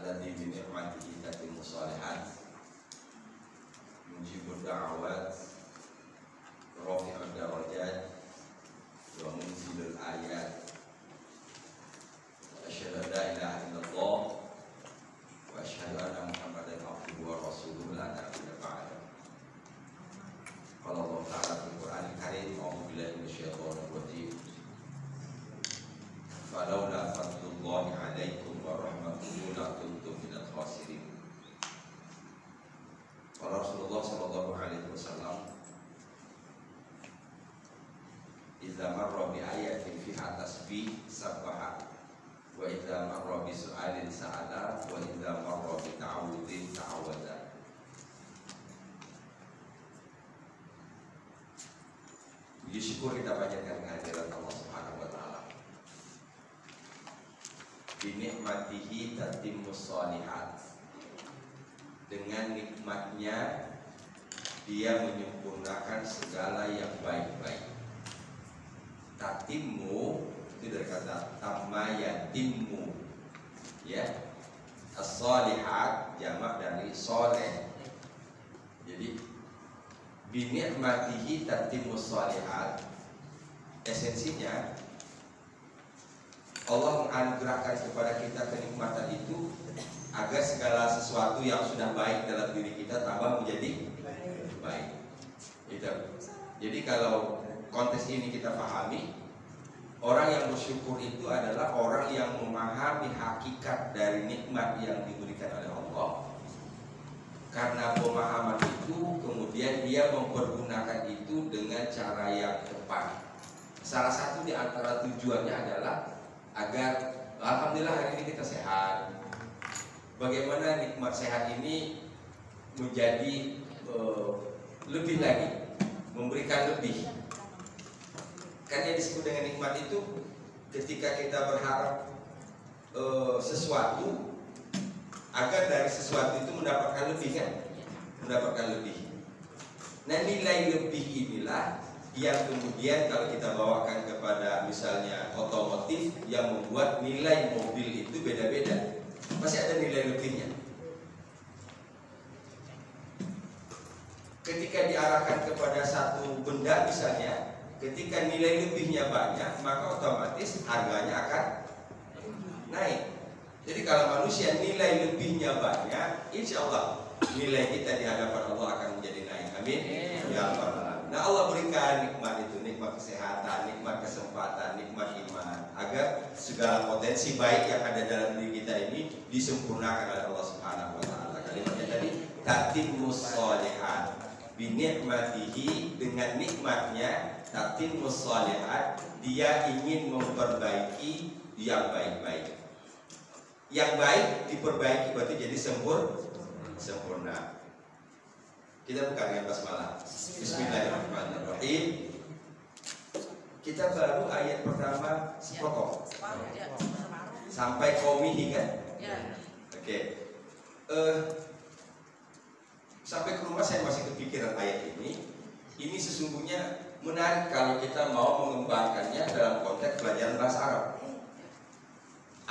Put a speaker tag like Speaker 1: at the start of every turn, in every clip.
Speaker 1: alladzi bi ni'matihi tatimmu shalihat mujibud da'awat rafi'ud darajat wa munzilul ayat asyhadu an la ilaha illallah wa asyhadu anna muhammadan abduhu wa rasuluhu la nabiyya ba'da. Qala Allah ta'ala fil Qur'anil Karim a'udzu billahi minasyaitonir rajim. Falaula fadlullahi 'alaikum wa rahmatuhu la kuntum minal khasirin. Qala Rasulullah sallallahu alaihi wasallam, idza marra bi ayatin fiha tasbih sabbaha wa idza marra bi su'alin sa'ala wa idza marra bi ta'awudin ta'awada. Puji syukur kita panjatkan kehadirat Allah Subhanahu wa taala. Bi ni'matihi tatimmus shalihat. Dengan nikmatnya dia menyempurnakan segala yang baik-baik. Tatimmu itu dari kata tamma yatimmu, ya. As-shalihat jamak dari soleh. Jadi bi ni'matihi tatimmus shalihat, esensinya Allah menganugerahkan kepada kita kenikmatan itu agar segala sesuatu yang sudah baik dalam diri kita tambah menjadi baik. Itu. Jadi kalau konteks ini kita pahami, orang yang bersyukur itu adalah orang yang memahami hakikat dari nikmat yang diberikan oleh Allah. Karena pemahaman itu kemudian dia mempergunakan itu dengan cara yang tepat. Salah satu di antara tujuannya adalah agar alhamdulillah hari ini kita sehat. Bagaimana nikmat sehat ini menjadi lebih lagi, memberikan lebih. Kan yang disebut dengan nikmat itu ketika kita berharap sesuatu agar dari sesuatu itu mendapatkan lebih, kan? Mendapatkan lebih. Nah, nilai lebih inilah yang kemudian kalau kita bawakan kepada misalnya otomotif yang membuat nilai mobil itu beda-beda. Masih ada nilai lebihnya. Ketika diarahkan kepada satu benda misalnya, ketika nilai lebihnya banyak, maka otomatis harganya akan naik. Jadi kalau manusia nilai lebihnya banyak, insya Allah nilai kita di hadapan Allah akan menjadi naik. Amin. Ya Allah. Nah, Allah berikan nikmat itu, nikmat kesehatan, nikmat kesempatan, nikmat iman, agar segala potensi baik yang ada dalam diri kita ini disempurnakan oleh Allah Subhanahu wa taala. Kalimatnya tadi tatimmus shalihat. Bi ni'matihi, dengan nikmatnya tatimmus shalihat, dia ingin memperbaiki yang baik-baik. Yang baik diperbaiki berarti jadi sempurna. Kita buka dengan basmalah. Bismillahirrahmanirrahim. Kita baru ayat pertama sepotong sampai qaumihi, kan? Oke. Sampai ke rumah saya masih kepikiran ayat ini. Ini sesungguhnya menarik kalau kita mau mengembangkannya dalam konteks pelajaran bahasa Arab.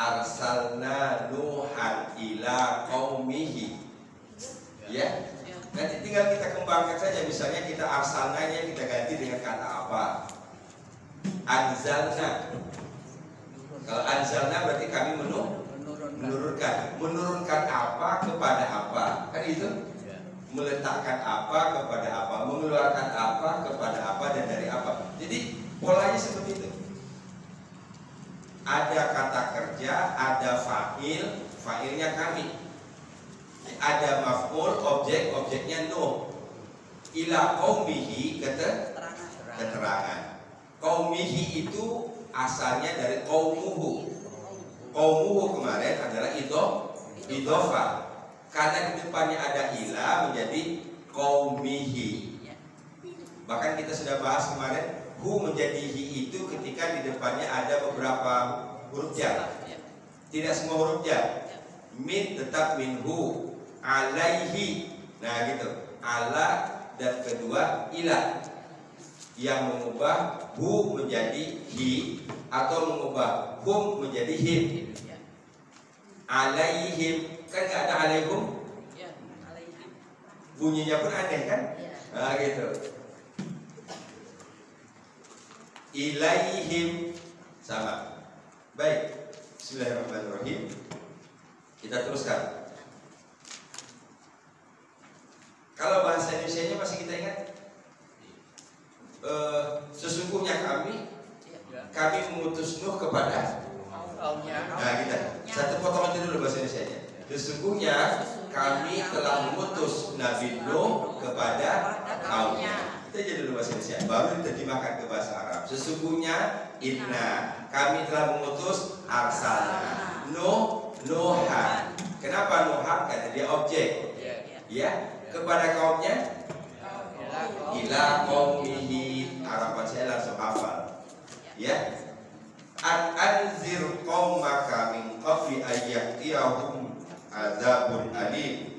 Speaker 1: Arsalna Nuhan ila qaumihi. Ya. Nanti tinggal kita kembangkan saja. Misalnya kita arsalnanya kita ganti dengan kata apa? Anzalna. Kalau anzalna berarti kami menurunkan. Menurunkan apa kepada apa? Kan itu? Meletakkan apa kepada apa, mengeluarkan apa kepada apa, dan dari apa. Jadi polanya seperti itu. Ada kata kerja, ada fa'il, fa'ilnya kami. Ada maf'ul, objeknya Nuh. Ila qaumihi, keterangan. Qaumihi itu asalnya dari qaumuhu. Qaumuhu kemarin adalah idhofah. Karena di depannya ada ila menjadi qaumihi. Bahkan kita sudah bahas kemarin, hu menjadi hi itu ketika di depannya ada beberapa huruf jar. Tidak semua huruf jar. Min tetap minhu, alaihi. Nah gitu. Ala dan kedua ila, yang mengubah hu menjadi hi atau mengubah hum menjadi him. alaihim, kan nggak ada alaihum,
Speaker 2: Ya, alaihim.
Speaker 1: bunyinya pun aneh kan?
Speaker 2: Ya.
Speaker 1: Nah gitu. Ilaihim sama. Baik. Bismillahirrahmanirrahim. Kita teruskan. Kalau bahasa Indonesianya masih kita ingat? Sesungguhnya kami mengutus Nuh kepada
Speaker 2: Kaumnya.
Speaker 1: nah kita satu potongan itu dulu bahasa Indonesianya. Sesungguhnya kami telah mengutus Nabi Nuh kepada kaumnya. Kita aja dulu bahasa Indonesia, baru diterjemahkan ke bahasa Arab. Sesungguhnya inna kami telah mengutus arsalna Nuhan. Kenapa Nuhan? Karena dia objek. Ya, kepada kaumnya ila qaumihi. Harapan saya langsung hafal. Ya. Anzir qaumaka min qabli ayyatiyahum adzabun alim.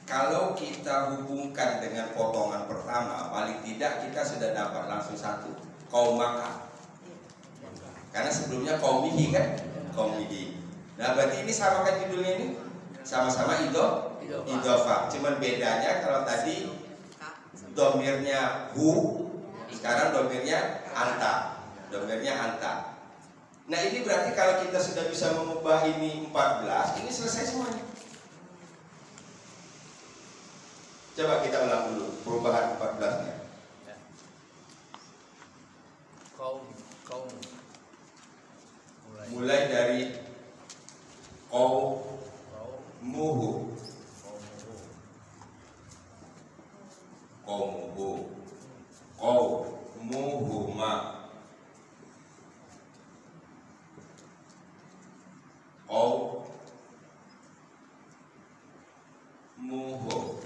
Speaker 1: Kalau kita hubungkan dengan potongan pertama, paling tidak kita sudah dapat langsung satu, qaumaka. Karena sebelumnya qaumihi kan? Qaumihi. Nah berarti ini sama kan judulnya ini? Sama-sama idhofah. Cuman bedanya kalau tadi domirnya hu, sekarang domirnya anta. Domirnya anta. Nah ini berarti kalau kita sudah bisa mengubah ini 14, ini selesai semuanya. Coba kita ulang dulu perubahan 14-nya.
Speaker 3: Kaum.
Speaker 1: Mulai dari qaumuhu. Qaumuhuma. Qaumuhu.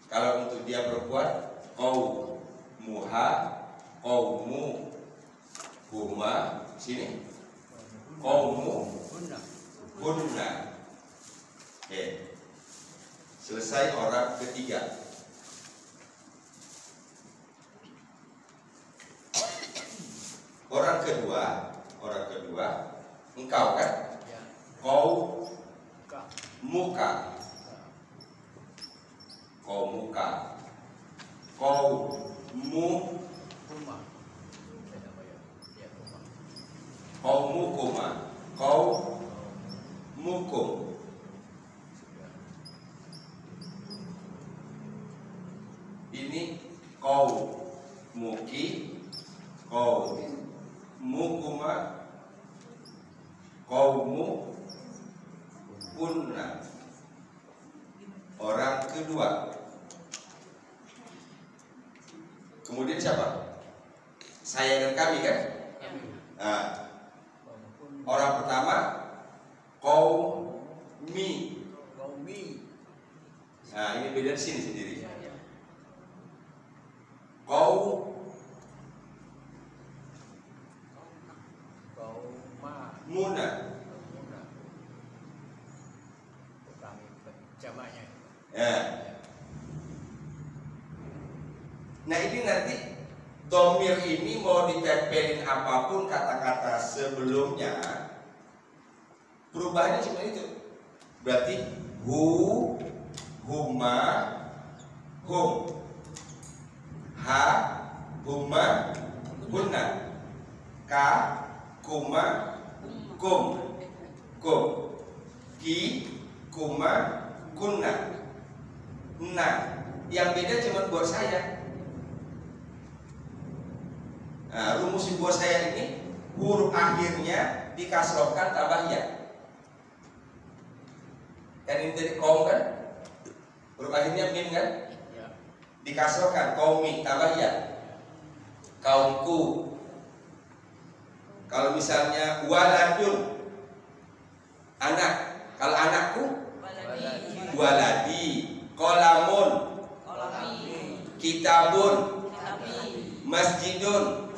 Speaker 1: Kalau untuk dia perempuan, qaumuha, qaumuhuma, sini. Qaumuhunna. Oke. Selesai orang ketiga. Orang kedua, engkau kan? Qaumuka. Qaumukum. Ini qaumuki, qaumukuma, qaumukunna. Orang kedua. Kemudian siapa? Saya dan kami kan? Nah, orang pertama qaumi. Nah, ini beda di sini sendiri.
Speaker 2: Ya, ya.
Speaker 1: Muna.
Speaker 2: Jamaknya.
Speaker 1: Ya. Nah, ini nanti domir ini mau ditempelin apapun kata-kata sebelumnya, perubahannya cuma itu. Berarti hu, huma, hum, ha, huma, hunna, ka, kuma, kum, kum, ki, kuma, kunna. Nah, yang beda cuma buat saya. Nah, rumus buat saya ini huruf akhirnya dikasrohkan tambah ya. Kan ini tadi kaum kan? Huruf akhirnya mim kan? Dikasrohkan kaumi tambah ya. Kaumku. Kalau misalnya waladun, anak. Kalau anakku waladi, kolamun, kitabun, masjidun.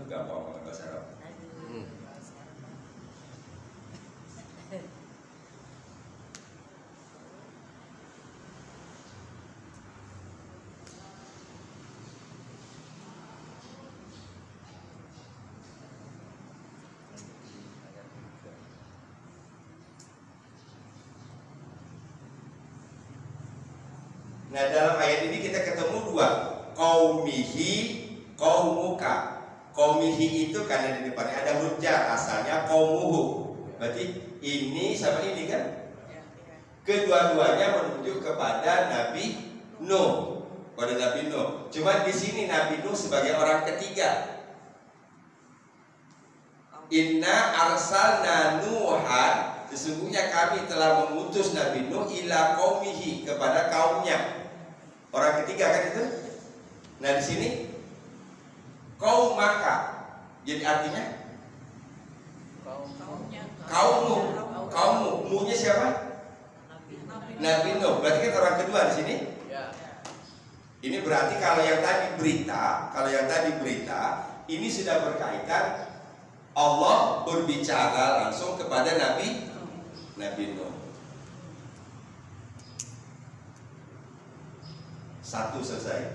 Speaker 1: Gampang banget bahasa Arab. Nah, dalam ayat ini kita ketemu dua, qaumihi, qaumuka. Qaumihi itu karena di depannya ada huruf jar, asalnya qaumuhu. Berarti ini sama ini kan? Kedua-duanya menuju kepada Nabi Nuh, pada Nabi Nuh. Cuma di sini Nabi Nuh sebagai orang ketiga. Inna arsalna Nuhan, sesungguhnya kami telah mengutus Nabi Nuh ila qaumihi, kepada kaumnya. Orang ketiga kan itu. Nah, di sini kaum maka, jadi artinya kaummu, munya siapa? Nabi Nuh. Berarti kan orang kedua di sini. Ini berarti kalau yang tadi berita, ini sudah berkaitan Allah berbicara langsung kepada Nabi Nuh. Satu selesai.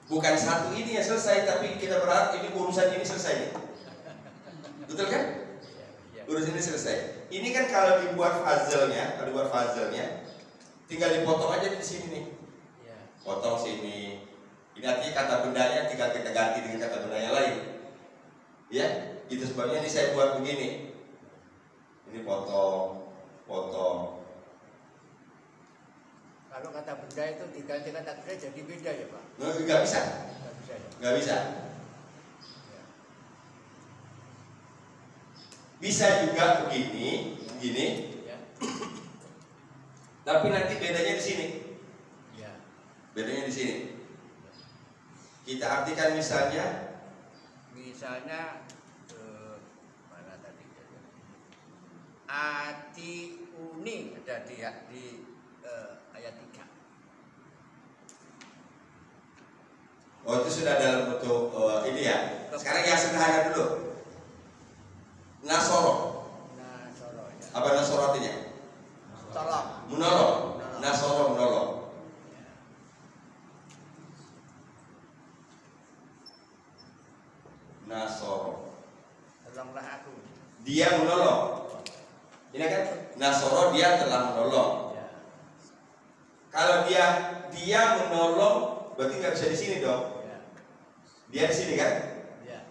Speaker 1: Bukan satu ini yang selesai, tapi kita berharap ini urusan ini selesai. Betul kan? Urusan ini selesai. Ini kan kalau dibuat puzzle-nya, tinggal dipotong aja di sini nih. Potong sini. Ini artinya kata bendanya tinggal kita ganti dengan kata benda yang lain. Ya, itu sebabnya ini saya buat begini. Ini potong.
Speaker 2: Kalau kata benda itu diganti kata benda jadi beda ya Pak?
Speaker 1: Nggak bisa. Nggak bisa. Bisa juga begini. Ya. Tapi nanti bedanya di sini. Ya. Bedanya di sini. Kita artikan misalnya
Speaker 2: mana tadi? Ati uni ada di ayat 3.
Speaker 1: Oh, itu sudah dalam bentuk ini ya. Sekarang yang sederhana dulu. Nasoro.
Speaker 2: Ya.
Speaker 1: Apa nasoro artinya?
Speaker 2: Tolong.
Speaker 1: Menolong. Nasoro menolong. Nasoro.
Speaker 3: Tolonglah aku.
Speaker 1: Dia menolong. Ini kan Nasoro, dia telah menolong.
Speaker 3: Ya.
Speaker 1: Kalau dia menolong, berarti nggak bisa di sini dong.
Speaker 3: Ya.
Speaker 1: Dia di sini kan?
Speaker 3: Ya.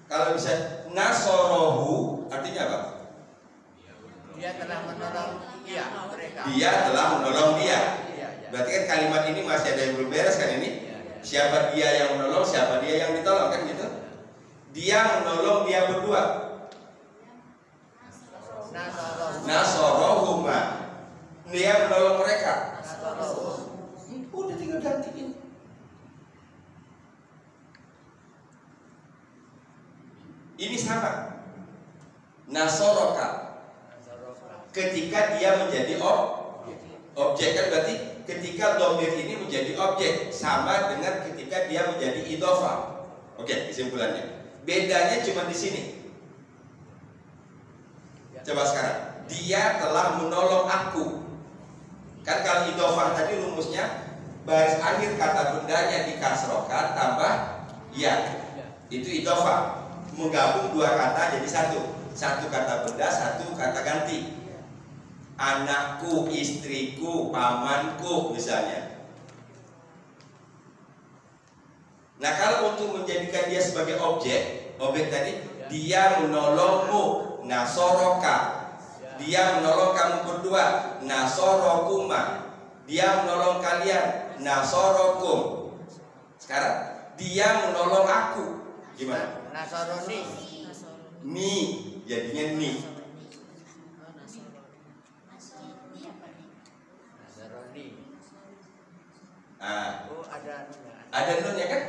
Speaker 1: Kalau bisa Nasorohu, artinya apa?
Speaker 3: Dia telah menolong mereka.
Speaker 1: Dia telah menolong dia.
Speaker 3: Ya, ya.
Speaker 1: Berarti kan kalimat ini masih ada yang belum beres kan ini?
Speaker 3: Ya, ya.
Speaker 1: Siapa dia yang menolong, siapa dia yang ditolong kan gitu? Dia menolong dia berdua. Nasorohuma. Dia menolong mereka. Udah tinggal gantiin. Ini sama. Nasoroka. Ketika dia menjadi objek, kan berarti ketika domir ini menjadi objek sama dengan ketika dia menjadi idhofah. Oke, kesimpulannya. Bedanya cuma di sini. Coba sekarang. Dia telah menolong aku. Kan kalau idhofah tadi rumusnya baris akhir kata bendanya dikasrokan tambah ya. Itu idhofah. Menggabung dua kata jadi satu. Satu kata benda, satu kata ganti. Anakku, istriku, pamanku misalnya. Nah, kalau untuk menjadikan dia sebagai objek tadi, dia menolongmu, nasoroka. Dia menolong kamu berdua, nasorokuma. Dia menolong kalian, nasorokum. Sekarang dia menolong aku. Gimana?
Speaker 3: Nasaroni.
Speaker 1: Ni, jadinya ni.
Speaker 3: Nasaroni.
Speaker 1: Ah,
Speaker 3: Oh, ada
Speaker 1: nun ya kan?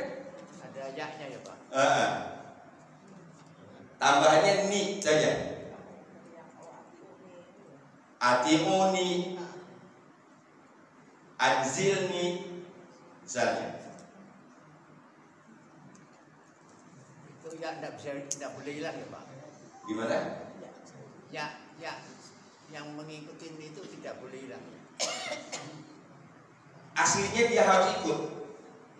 Speaker 3: ada yaknya ya, Pak.
Speaker 1: Tambahannya ni saja. Atimuni, anzilni, misalnya.
Speaker 3: Itu ya tidak boleh hilang ya, Pak.
Speaker 1: Gimana?
Speaker 3: Ya, yang mengikuti itu tidak boleh hilang.
Speaker 1: Aslinya dia harus ikut.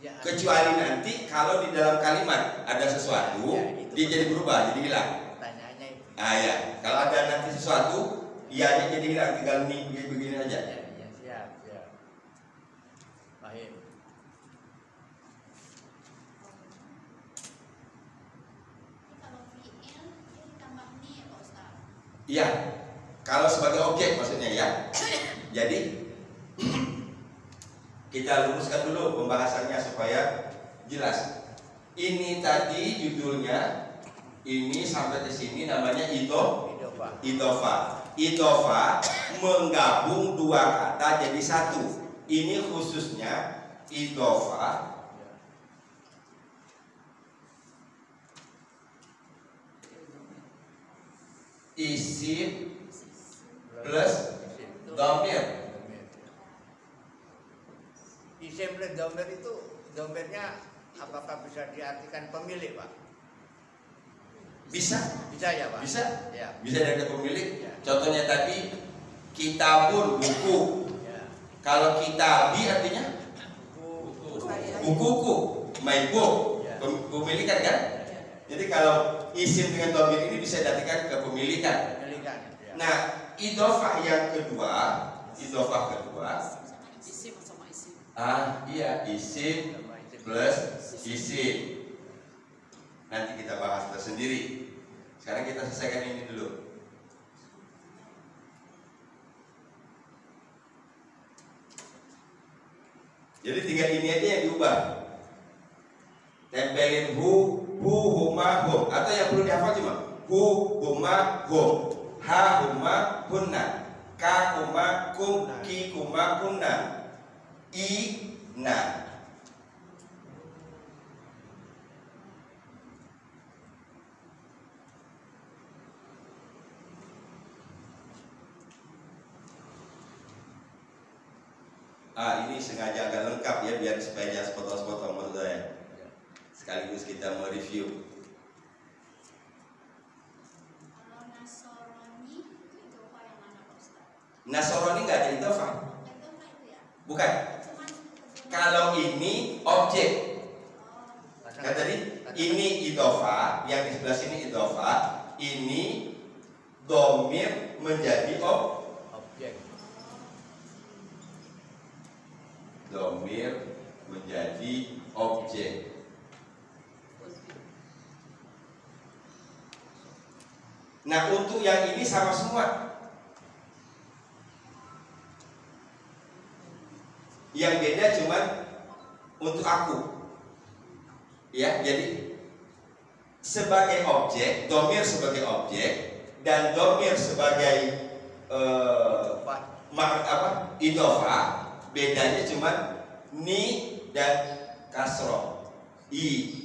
Speaker 3: Ya,
Speaker 1: Kecuali nanti kalau di dalam kalimat ada sesuatu,
Speaker 3: Ya, itu
Speaker 1: dia jadi berubah, jadi hilang.
Speaker 3: pertanyaannya itu.
Speaker 1: Ya. Kalau ada nanti sesuatu, ianya jadi hilang, tinggal ni begini aja.
Speaker 3: Ya, siap. Baik.
Speaker 1: Iya. Kalau sebagai objek maksudnya ya. Jadi kita luruskan dulu pembahasannya supaya jelas. Ini tadi judulnya, ini sampai ke sini namanya idhofah. Idhofah menggabung dua kata jadi satu. Ini khususnya idhofah isim plus dhamir.
Speaker 3: Isim plus dhamir itu dhamirnya apakah bisa diartikan pemilik, Pak?
Speaker 1: Bisa
Speaker 3: Ya, Pak.
Speaker 1: bisa
Speaker 3: Ya.
Speaker 1: bisa dari pemilik.
Speaker 3: Ya.
Speaker 1: Contohnya tadi kitabun, buku.
Speaker 3: Ya.
Speaker 1: Kalau kitabi artinya bukuku, my book.
Speaker 3: Ya.
Speaker 1: Pemilikan kan? Jadi kalau isim dengan dhamir ini bisa diartikan kepemilikan.
Speaker 3: Pemilikan. Ya.
Speaker 1: Nah, idhofah kedua
Speaker 4: Isim sama isim.
Speaker 1: iya, isim
Speaker 3: Sama isim.
Speaker 1: plus isim. Nanti kita bahas tersendiri. Sekarang kita selesaikan ini dulu. Jadi tinggal ini aja yang diubah. Tempelin huma, hum. Atau yang perlu dihafal cuma huma, hum. Ha, huma, hunna. Ka, kuma, kum. Ki, kuma, kunna. I, na. Ini sengaja agak lengkap ya, biar supaya jangan sepotong-sepotong maksud saya. Sekaligus kita mereview.
Speaker 4: Kalau Nasrani itu apa yang mana, Pak Ustaz?
Speaker 1: Nasrani nggak ada idhofah.
Speaker 4: Itu apa itu ya?
Speaker 1: Bukan.
Speaker 4: Cuman
Speaker 1: Kalau ini objek. Kan tadi ini idhofah, yang di sebelah sini idhofah, ini dhamir menjadi
Speaker 3: Objek.
Speaker 1: dhamir menjadi objek. Nah, untuk yang ini sama semua. Yang beda cuman untuk aku. Ya, jadi sebagai objek, dhamir sebagai objek dan dhamir sebagai idhofah, bedanya cuman ni dan kasroh. I.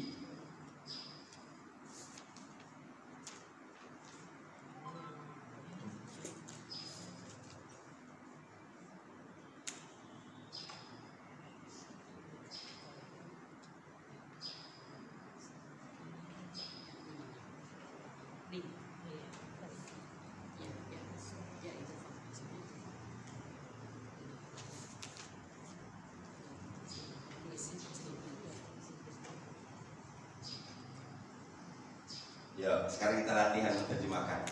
Speaker 1: Ya, sekarang kita latihan menerjemahkan.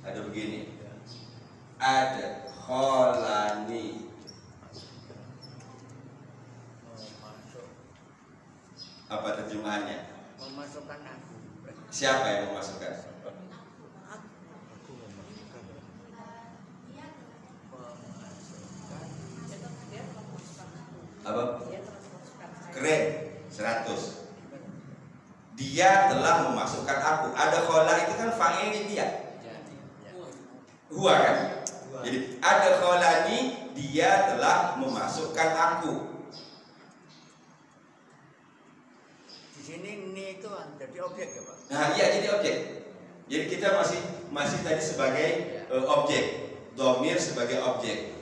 Speaker 1: Ada begini. Ada kholani.
Speaker 3: Memasuk,
Speaker 1: Apa terjemahannya?
Speaker 3: memasukkan aku.
Speaker 1: Siapa yang memasukkan? Apa? Keren. 100. Dia telah memasukkan aku. Ada khola itu kan fa'ilnya dia. Huwa kan? Jadi ada kholani, dia telah memasukkan aku.
Speaker 3: Di sini ini itu jadi objek ya Pak.
Speaker 1: Nah, iya jadi objek. Jadi kita masih tadi sebagai objek. Domir sebagai objek.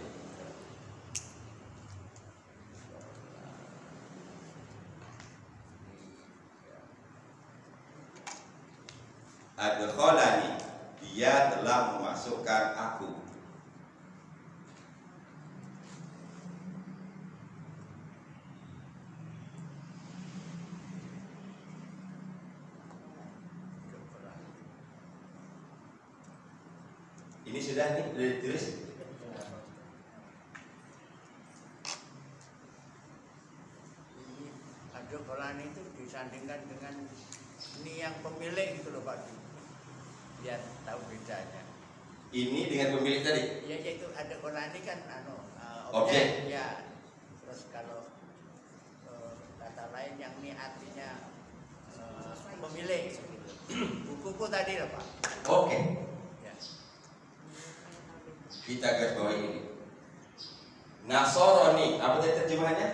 Speaker 1: Adkholani, dia telah memasukkan aku. Ini sudah nih, sudah ditulis.
Speaker 3: Adkholani itu disandingkan dengan ini yang pemilik gitu loh Pak. Biar tahu bedanya.
Speaker 1: Ini dengan pemilik tadi.
Speaker 3: Ya yaitu adkholani kan
Speaker 1: Objek.
Speaker 3: Ya. Terus kalau kata lain yang ini artinya pemilik. Bukuku tadi loh Pak.
Speaker 1: Oke.
Speaker 3: Ya.
Speaker 1: Kita garis bawahi ini. Nasoroni, apa tadi terjemahannya?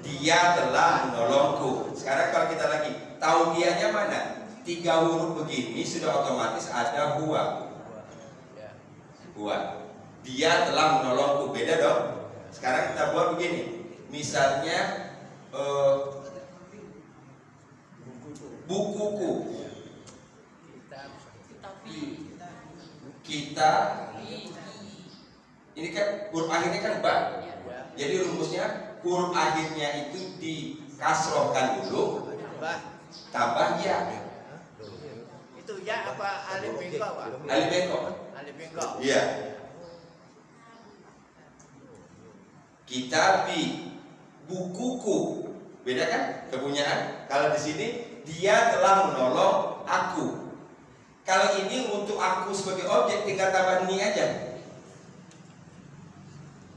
Speaker 1: Dia telah menolongku. Sekarang kalau kita lagi tahu dianya mana? 3 huruf begini sudah otomatis ada huwa. Huwa. Dia telah menolongku. Beda dong. Sekarang kita buat begini. Misalnya bukuku. Kita. Ini kan huruf akhirnya kan ba. Jadi rumusnya huruf akhirnya itu dikasrohkan dulu, tambah ya.
Speaker 3: Itu ya apa alif bengkok Pak?
Speaker 1: Alif bengkok.
Speaker 3: Alif bengkok.
Speaker 1: Iya. Kitabi, bukuku. Beda kan kepunyaan? Kalau di sini dia telah menolong aku. Kalau ini untuk aku sebagai objek tinggal tambah ni aja.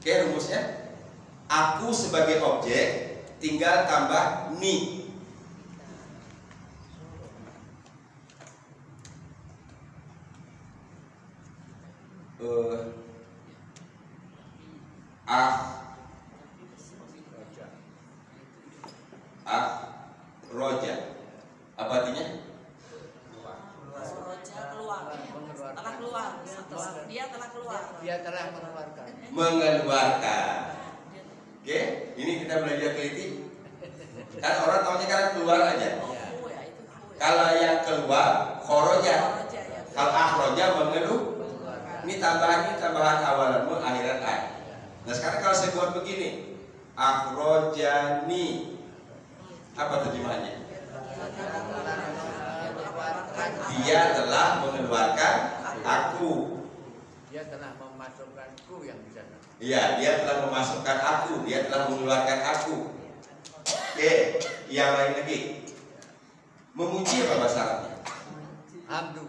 Speaker 1: Oke, rumusnya aku sebagai objek tinggal tambah ni. Roja. Apa artinya?
Speaker 5: Roja keluar. Telah keluar. Dia telah keluar.
Speaker 3: Dia telah mengeluarkan.
Speaker 1: Mengeluarkan. Oke, ini kita belajar teliti. Kan orang tahunya kan keluar aja. Kalau yang keluar khoroja. Kalau akhroja mengeluarkan. Ini tambahan awalanmu akhiran ay. Nah sekarang kalau saya buat begini, akhrojani, apa terjemahannya? Dia telah mengeluarkan aku.
Speaker 3: Dia telah memasukkanku yang di sana.
Speaker 1: Iya, dia telah memasukkan aku. Dia telah mengeluarkan aku. Oke, yang lain lagi. Memuji apa bahasa Arabnya?
Speaker 3: Hamdu.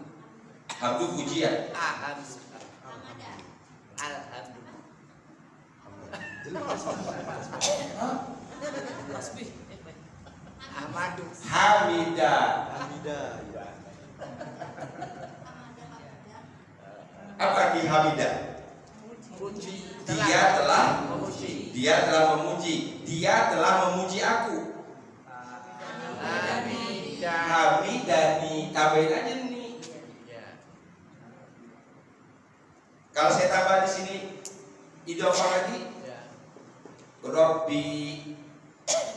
Speaker 1: Hamdu pujian.
Speaker 3: Alhamdulillah. Alhamdulillah. Ahmadu.
Speaker 1: Hamida. Apa arti Hamida?
Speaker 3: Puji.
Speaker 1: Dia telah
Speaker 3: memuji.
Speaker 1: Dia telah memuji. Dia telah memuji aku. Hamidani. Tambahin aja nih.
Speaker 3: Ya.
Speaker 1: Kalau saya tambah di sini idhofah lagi.
Speaker 3: Ya.
Speaker 1: Robbi.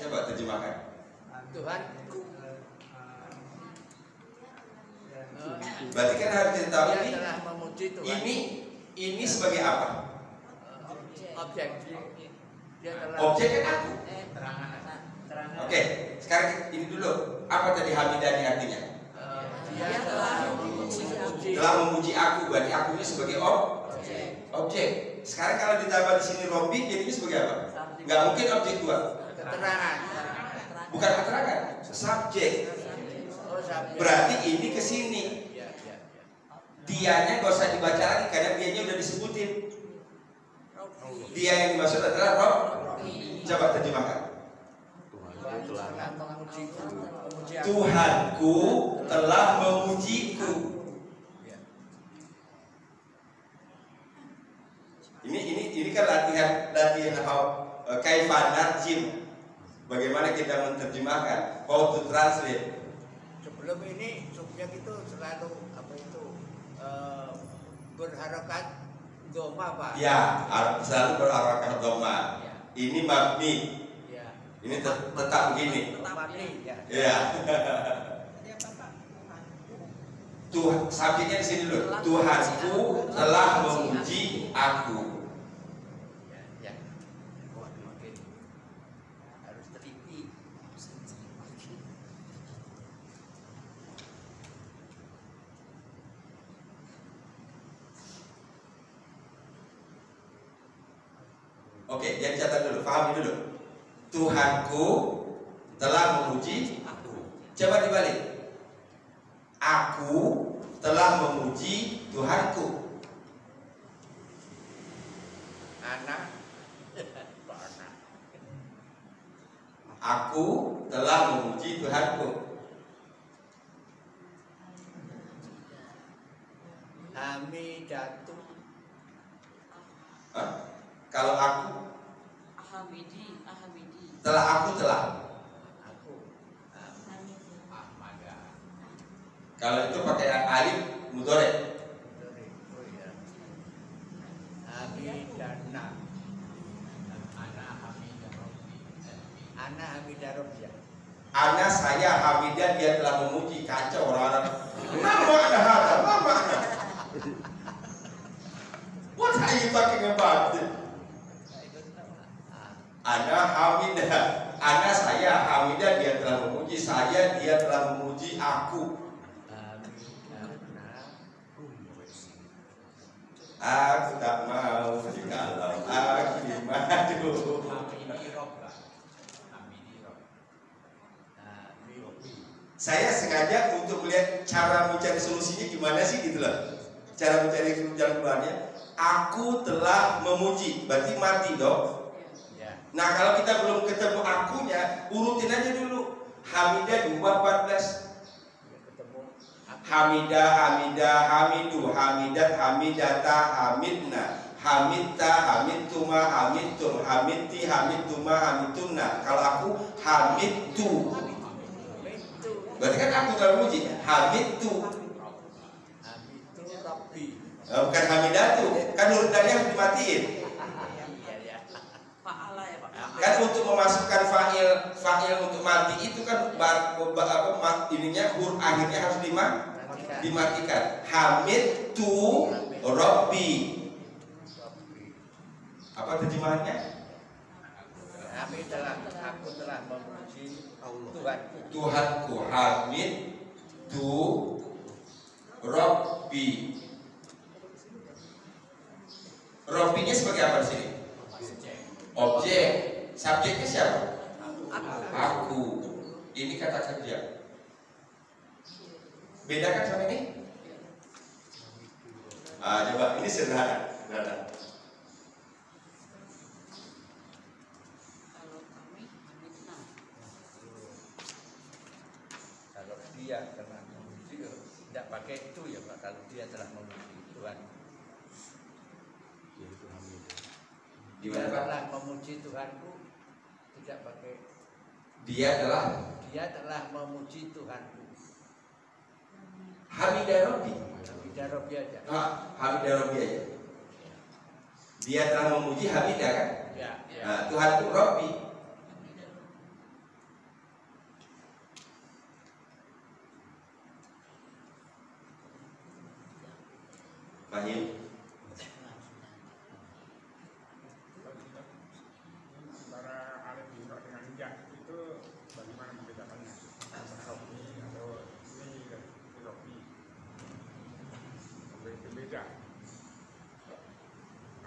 Speaker 1: Coba terjemahkan.
Speaker 3: Tuhanku.
Speaker 1: Berarti kan harus ditahu
Speaker 3: Dia
Speaker 1: ini
Speaker 3: telah memuji Tuhan.
Speaker 1: ini sebagai apa?
Speaker 3: Objek. Dia telah
Speaker 1: Objek kan aku.
Speaker 3: terangan.
Speaker 1: Oke, sekarang ini dulu. Apa tadi hamidani artinya?
Speaker 3: Dia telah memuji.
Speaker 1: Telah memuji aku, berarti akunya sebagai objek. Sekarang kalau ditambah di sini Robbi, jadinya sebagai apa? Nggak mungkin objek dua.
Speaker 3: Keterangan.
Speaker 1: Bukan keterangan, subjek.
Speaker 3: Oh, subjek.
Speaker 1: Berarti ini ke sini.
Speaker 3: Ya.
Speaker 1: Dianya nggak usah dibaca lagi karena dianya udah disebutin. Dia yang dimaksud adalah Rob. Coba terjemahkan.
Speaker 3: Telah memujiku. Memuji aku.
Speaker 1: Tuhanku telah memujiku.
Speaker 3: Ya.
Speaker 1: Ini kan latihan kaifan narjim. Bagaimana kita menerjemahkan, how to translate.
Speaker 3: Sebelum ini subjek itu selalu berharokat doma, Pak.
Speaker 1: Ya, selalu berharakat doma.
Speaker 3: Ya.
Speaker 1: Ini mabni.
Speaker 3: Ya.
Speaker 1: Ini tetap begini.
Speaker 3: Mabni, ya.
Speaker 1: Ya. Tuhan, subjeknya di sini dulu. Tuhanku telah memuji aku.
Speaker 3: Ya. Wah, makin harus teliti.
Speaker 1: Oke, yang catat dulu, pahami dulu. Tuhanku telah memuji aku. Coba dibalik. Aku telah memuji Tuhanku.
Speaker 3: Anak. Pak anak.
Speaker 1: Aku telah memuji Tuhanku.
Speaker 3: Hamidatu.
Speaker 1: Hah? Kalau aku
Speaker 5: Ahamidi.
Speaker 1: telah.
Speaker 3: Aku. Ahmada.
Speaker 1: Kalau itu pakai alif mudhari.
Speaker 3: Oh iya. Hamidana. Ana Hamidah Robya.
Speaker 1: Ana saya Hamidah dia telah memuji. Kacau orang-orang. Mama. What are you talking about? Ana Hamidah. Ana saya Hamidah dia telah memuji. Saya dia telah memuji aku. Aku tak mau kalau aku dimadu. Saya sengaja untuk melihat cara mencari solusinya gimana sih gitu loh. Cara mencari jalan keluarnya. Aku telah memuji, berarti mati dong. Nah kalau kita belum ketemu akunya, urutin aja dulu. Hamidah 2:14. Hamidah, Hamidu, Hamidat, Hamidata, Hamidna, Hamidta, Hamidtuma, Hamidtum, Hamidti, Hamidtuma, Hamidtunna. Kalau aku Hamidtu. Berarti kan aku telah memuji. Hamidtu.
Speaker 3: Hamidu Rabbi.
Speaker 1: Bukan Hamidatu. Kan huruf dalnya harus dimatiin.
Speaker 5: Fa'ala ya Pak.
Speaker 1: Kan untuk memasukkan fa'il untuk mati itu kan ininya huruf akhirnya harus dimatikan. Hamidtu Rabbi. Apa terjemahannya?
Speaker 3: Aku telah memuji Tuhanku.
Speaker 1: Tuhanku. Hamidtu Rabbi. Rabbinya sebagai apa di sini? Objek. Subjeknya siapa? Aku. Ini kata kerja. Bedakan sama ini? Coba ini sederhana.
Speaker 5: Kalau kami Hamidna.
Speaker 3: Kalau dia telah memuji, tidak pakai itu ya Pak. Kalau dia telah memuji Tuhan.
Speaker 1: Gimana
Speaker 3: Dia
Speaker 1: Pak?
Speaker 3: telah memuji Tuhanku, tidak pakai.
Speaker 1: Dia telah
Speaker 3: memuji Tuhanku.
Speaker 1: Hamidah Rabbi.
Speaker 3: Hamidah Rabbi aja.
Speaker 1: Hamidah Rabbi aja. Dia telah memuji Hamidah kan?
Speaker 3: Ya.
Speaker 1: Nah, Tuhanku Rabbi. Fahim?
Speaker 6: Antara alif biro dengan ya itu bagaimana membedakannya? Robi atau ini robi itu beda.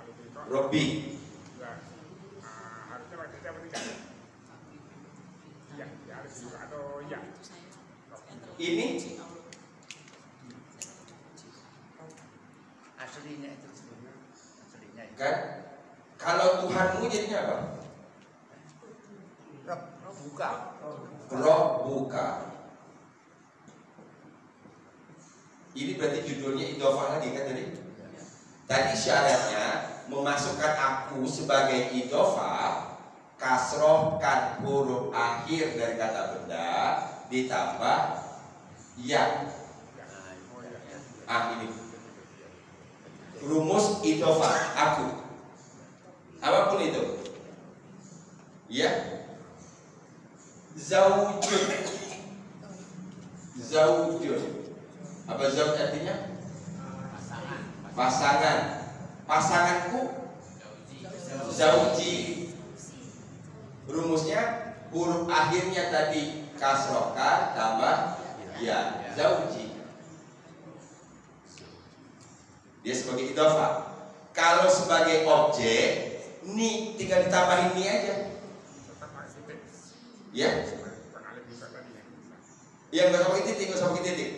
Speaker 6: Alif biro
Speaker 1: Robi.
Speaker 6: ya, harusnya maksudnya apa tidak? Ya, ya alif biro atau ya.
Speaker 1: Ini
Speaker 3: Aslinya itu aslinya itu.
Speaker 1: kan kalau Tuhanmu jadinya apa?
Speaker 3: Rob buka.
Speaker 1: Rob buka. Ini berarti judulnya idhofah lagi kan tadi? Tadi syaratnya memasukkan aku sebagai idhofah, kasrohkan huruf akhir dari kata benda ditambah ya. Ini rumus idhofah aku. Apapun itu. Ya. Zaujun. Zaujun. Apa zauj artinya? Pasangan. Pasanganku zauji. Rumusnya huruf akhirnya tadi kasrohkan tambah ya, zauji. Dia sebagai idhofah. Kalau sebagai objek, ni tinggal ditambahin ni aja. Ya?
Speaker 6: Bukan alif biro tadi ya.
Speaker 1: Yang nggak usah pakai titik, nggak usah pakai titik.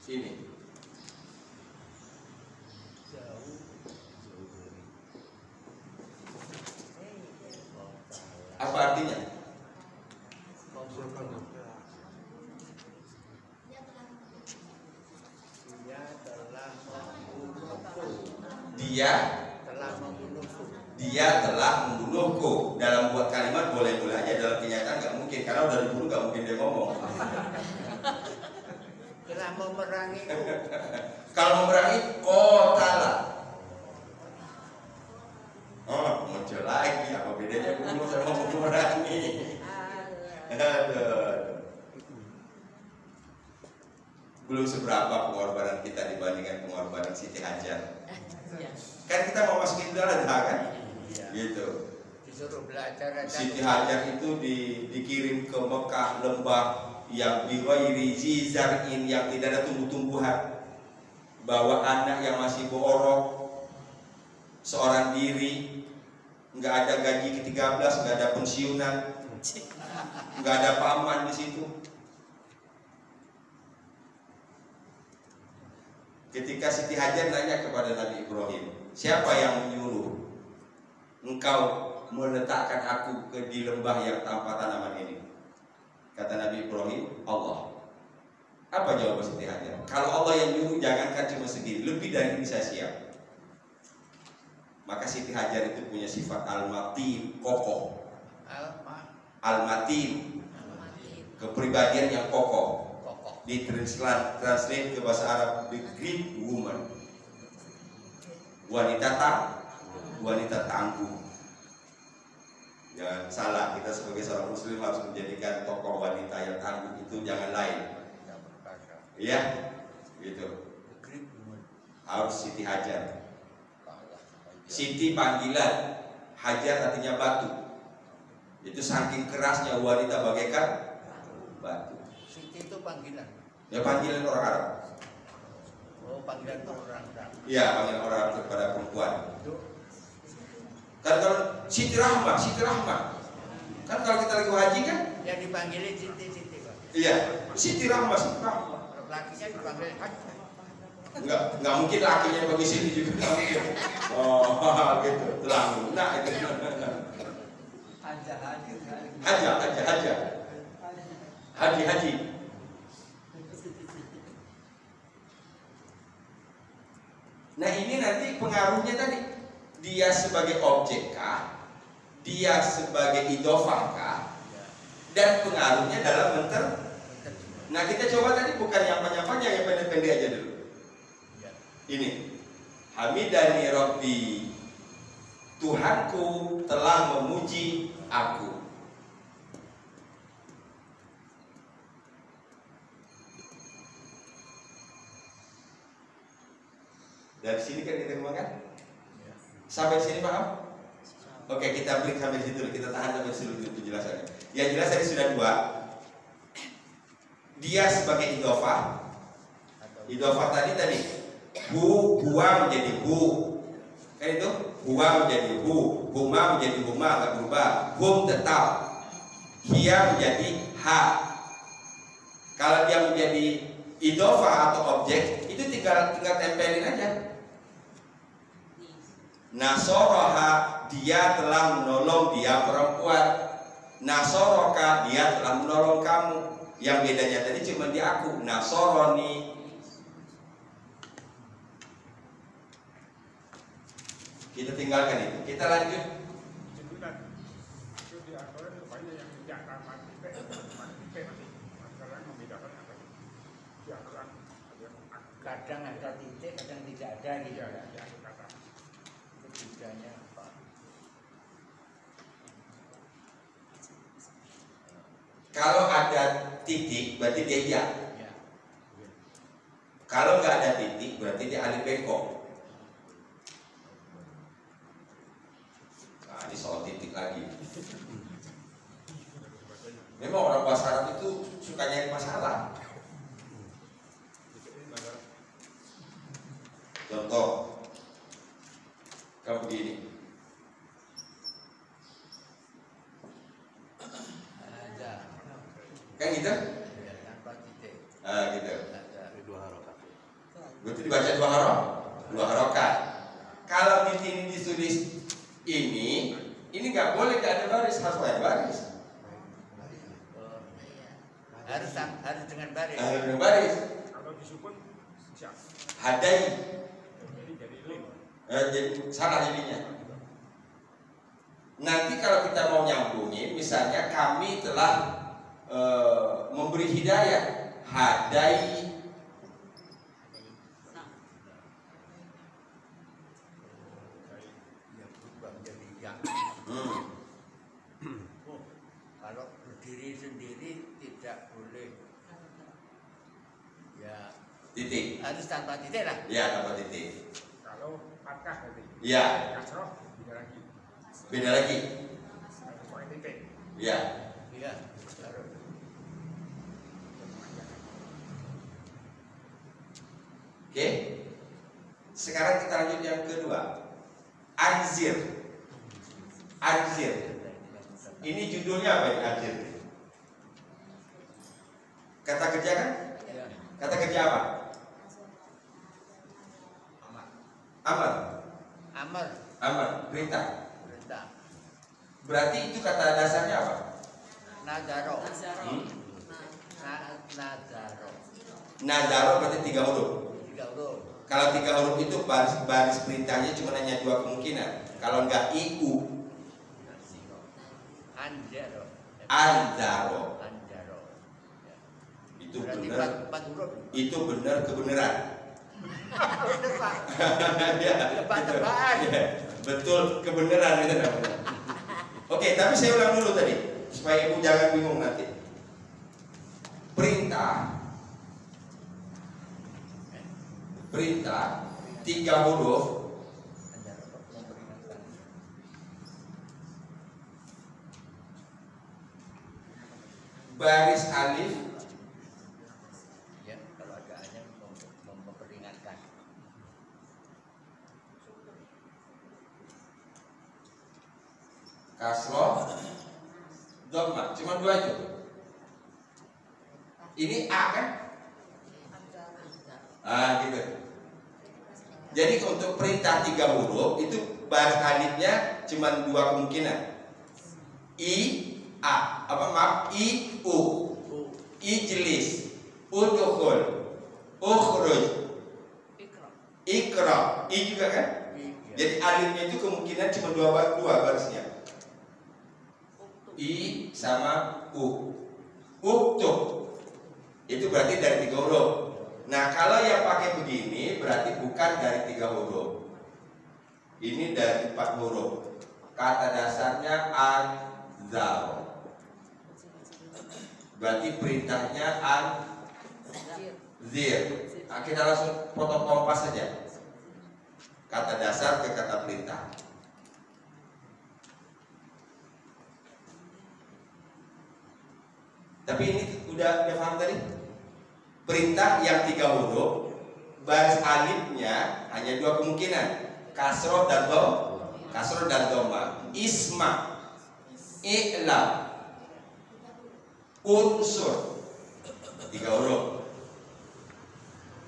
Speaker 1: Sini. Apa artinya? Dia telah membunuhku. Dalam buat kalimat boleh-boleh aja, dalam kenyataan nggak mungkin karena udah dibunuh, nggak mungkin dia ngomong.
Speaker 3: Telah memerangi.
Speaker 1: Kalau memerangi kotala. Oh, muncul lagi apa bedanya bunuh sama memerangi? Aduh. Belum seberapa pengorbanan kita dibandingkan pengorbanan Siti Hajar. Kan kita mau masukin dalam kan? Gitu.
Speaker 3: Disuruh belajar aja.
Speaker 1: Siti Hajar itu dikirim ke Mekah, lembah yang bighairi zizar'in, yang tidak ada tumbuh-tumbuhan, bawa anak yang masih borok, seorang diri, nggak ada gaji ke-13, nggak ada pensiunan, nggak ada paman di situ. Ketika Siti Hajar nanya kepada Nabi Ibrahim, siapa yang menyuruh engkau meletakkan aku di lembah yang tanpa tanaman ini? Kata Nabi Ibrahim, Allah. Apa jawaban Siti Hajar? Kalau Allah yang nyuruh, jangankan cuma segini, lebih dari ini saya siap. Maka Siti Hajar itu punya sifat al-matin, kokoh. Al-matin, kepribadian yang kokoh. Di translate ke bahasa Arab, the Greek woman, wanita tangguh. Jangan salah, kita sebagai seorang muslim harus menjadikan tokoh wanita yang tangguh itu jangan lain. Iya, gitu. Harus Siti Hajar. Siti panggilan, Hajar artinya batu. Itu saking kerasnya wanita bagaikan batu.
Speaker 3: Siti itu panggilan.
Speaker 1: Ya panggilan orang Arab.
Speaker 3: Oh, panggilan orang Arab.
Speaker 1: Iya, panggilan orang Arab kepada perempuan. Kan kalau Siti Rahmah. Kan kalau kita lagi haji kan?
Speaker 3: Yang dipanggilin Siti Pak.
Speaker 1: Iya, Siti Rahmah.
Speaker 3: Lakinya dipanggil Hajar.
Speaker 1: Enggak mungkin lakinya bagi Siti juga nggak mungkin. Oh, gitu. Terlalu. Nah, itu. Haji. Nah, ini nanti pengaruhnya tadi. Dia sebagai objek kah? Dia sebagai idhofah kah? Dan pengaruhnya dalam menter. Nah, kita coba tadi bukan yang panjang-panjang, yang pendek-pendek aja dulu. Ini Hamidani Rabbi, Tuhanku telah memuji aku. Dari sini kan kita kembangkan. Sampai sini paham? Oke, kita break sampai situ. Kita tahan sampai situ penjelasannya. Yang jelas tadi sudah dua. Dia sebagai idhofah. Idhofah tadi huwa menjadi hu. Kan itu? Huwa menjadi hu, huma menjadi huma, enggak berubah. Hum tetap. Hiya menjadi ha. Kalau dia menjadi idhofah atau objek, itu tinggal tempelin aja. Nasoroha, dia telah menolong dia perempuan. Nasoroka, dia telah menolong kamu. Yang bedanya tadi cuma di aku. Nasoroni. Kita tinggalkan itu. Kita lanjut.
Speaker 6: Itu di aturan rupanya yang tidak tanpa titik masih masalah membedakan apa di aturan ada yang
Speaker 3: Kadang ada titik, kadang tidak ada gitu.
Speaker 6: ya kata
Speaker 3: Itu bedanya apa?
Speaker 1: Kalau ada titik berarti dia iya.
Speaker 3: Ya.
Speaker 1: Kalau nggak ada titik berarti dia alif bengkok. Nah, ini soal titik lagi. Memang orang bahasa Arab itu suka nyari masalah. Contoh, kamu begini.
Speaker 3: Ada.
Speaker 1: Kan gitu?
Speaker 3: Ya, tanpa titik.
Speaker 1: Ah, gitu.
Speaker 3: Ada.
Speaker 1: Berarti dibaca dua harokat. Kalau di sini ditulis ini nggak boleh nggak ada baris, harus ada baris.
Speaker 3: Harus dengan baris.
Speaker 1: Harus ada baris.
Speaker 6: kalau disukun siap
Speaker 1: Hadai,
Speaker 6: jadi lim
Speaker 1: jadi salah jadinya. Nanti kalau kita mau nyambungin, misalnya kami telah memberi hidayah, hadai.
Speaker 3: Ya, berubah menjadi ya. Oh, kalau berdiri sendiri tidak boleh. Ya,
Speaker 1: Titik.
Speaker 3: harus tanpa titik lah.
Speaker 1: Ya, tanpa titik.
Speaker 6: kalau fathah berarti
Speaker 1: Ya,
Speaker 6: kasroh beda lagi
Speaker 1: beda lagi.
Speaker 6: harus pakai titik
Speaker 1: Ya.
Speaker 3: Iya, harus.
Speaker 1: Oke. Sekarang kita lanjut yang kedua. Anzir. Anzir. Ini judulnya apa ini anzir? Kata kerja kan?
Speaker 3: Ya.
Speaker 1: Kata kerja apa? Amar.
Speaker 3: Amar,
Speaker 1: Amar, perintah.
Speaker 3: perintah.
Speaker 1: Berarti itu kata dasarnya apa?
Speaker 3: Nadaro.
Speaker 1: Hmm?
Speaker 3: Nadaro.
Speaker 1: Nadaro berarti 3 huruf.
Speaker 3: 3 huruf.
Speaker 1: Kalau 3 huruf itu baris perintahnya cuma hanya 2 kemungkinan. Kalau enggak iu,
Speaker 3: Anjaro.
Speaker 1: anzaro.
Speaker 3: Anjaro. Ya.
Speaker 1: Itu
Speaker 3: Berarti
Speaker 1: benar.
Speaker 3: 4 huruf.
Speaker 1: Itu benar kebenaran.
Speaker 3: Benar, Pak.
Speaker 1: Ya,
Speaker 3: Tebak-tebakan.
Speaker 1: ya, betul kebenaran itu namanya. Oke, tapi saya ulang dulu tadi supaya ibu jangan bingung nanti. Perintah 3 huruf.
Speaker 3: Anjaro memperingatkan.
Speaker 1: Baris alif.
Speaker 3: Ya, kalau ada hanya memperingatkan.
Speaker 1: Kasroh dhamma, cuma 2 itu. Ini A kan? Ah, gitu. Jadi untuk perintah 3 huruf itu baris alifnya cuma 2 kemungkinan. I, A, apa maaf, I, U, ijlis, udkhul, ukhruj, ikra, I juga kan? Jadi alifnya itu kemungkinan cuma 2 barisnya. I sama U. Uktub. Itu berarti dari 3 huruf. Nah, kalau yang pakai begini berarti bukan dari 3 huruf. Ini dari 4 huruf. Kata dasarnya anzar. Berarti perintahnya anzir. Nah, kita langsung potong kompas saja. kata dasar ke kata perintah. Tapi ini udah paham tadi? Perintah yang 3 huruf, baris alifnya hanya 2 kemungkinan, kasroh dan dhamma. Isma, i'lam, unsur, 3 huruf.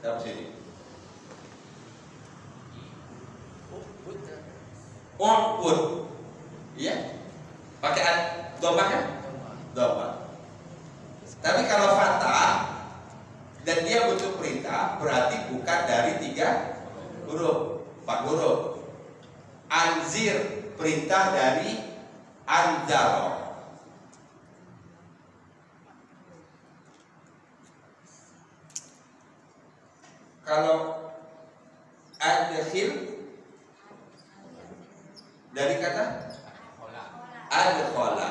Speaker 1: Dapat sini. U'bud, iya, pakai dhamma kan? Dhamma. Tapi kalau fathah dan dia butuh perintah, berarti bukan dari 3 huruf, 4 huruf. Anzir, perintah dari anzaro. Kalau adkhil dari kata adkhala,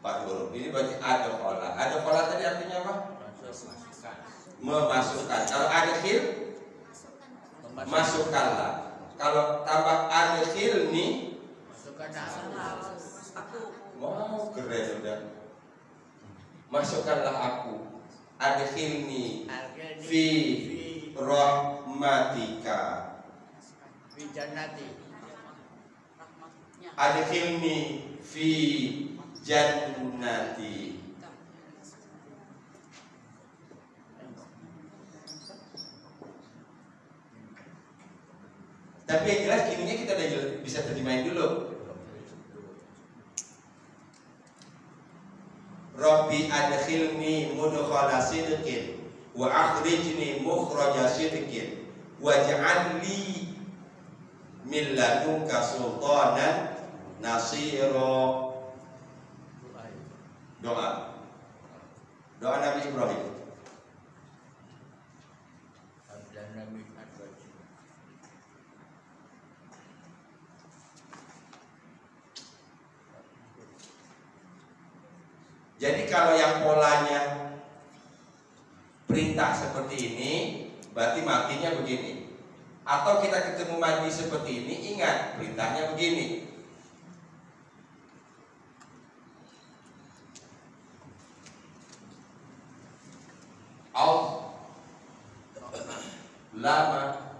Speaker 1: 4 huruf. Ini berarti adkhala. Adkhala tadi artinya apa? Memasukkan. Kalau adkhil, masukkanlah. Kalau tambah adkhilni,
Speaker 3: masukkan
Speaker 5: Aku.
Speaker 1: wow, keren udah. Masukkanlah aku. Adkhilni fi rahmatika.
Speaker 3: fi jannati.
Speaker 1: Adkhilni fi jannati. Tapi yang jelas ininya kita udah bisa terjemahin dulu. Rabbi adkhilni mudkhala sidqin wa akhrijni mukhraja sidqin waj'al li min ladunka sultanan nasira. Doa Nabi Ibrahim. Jadi kalau yang polanya perintah seperti ini, berarti matinya begini. Atau kita ketemu mati seperti ini, ingat perintahnya begini. Lama.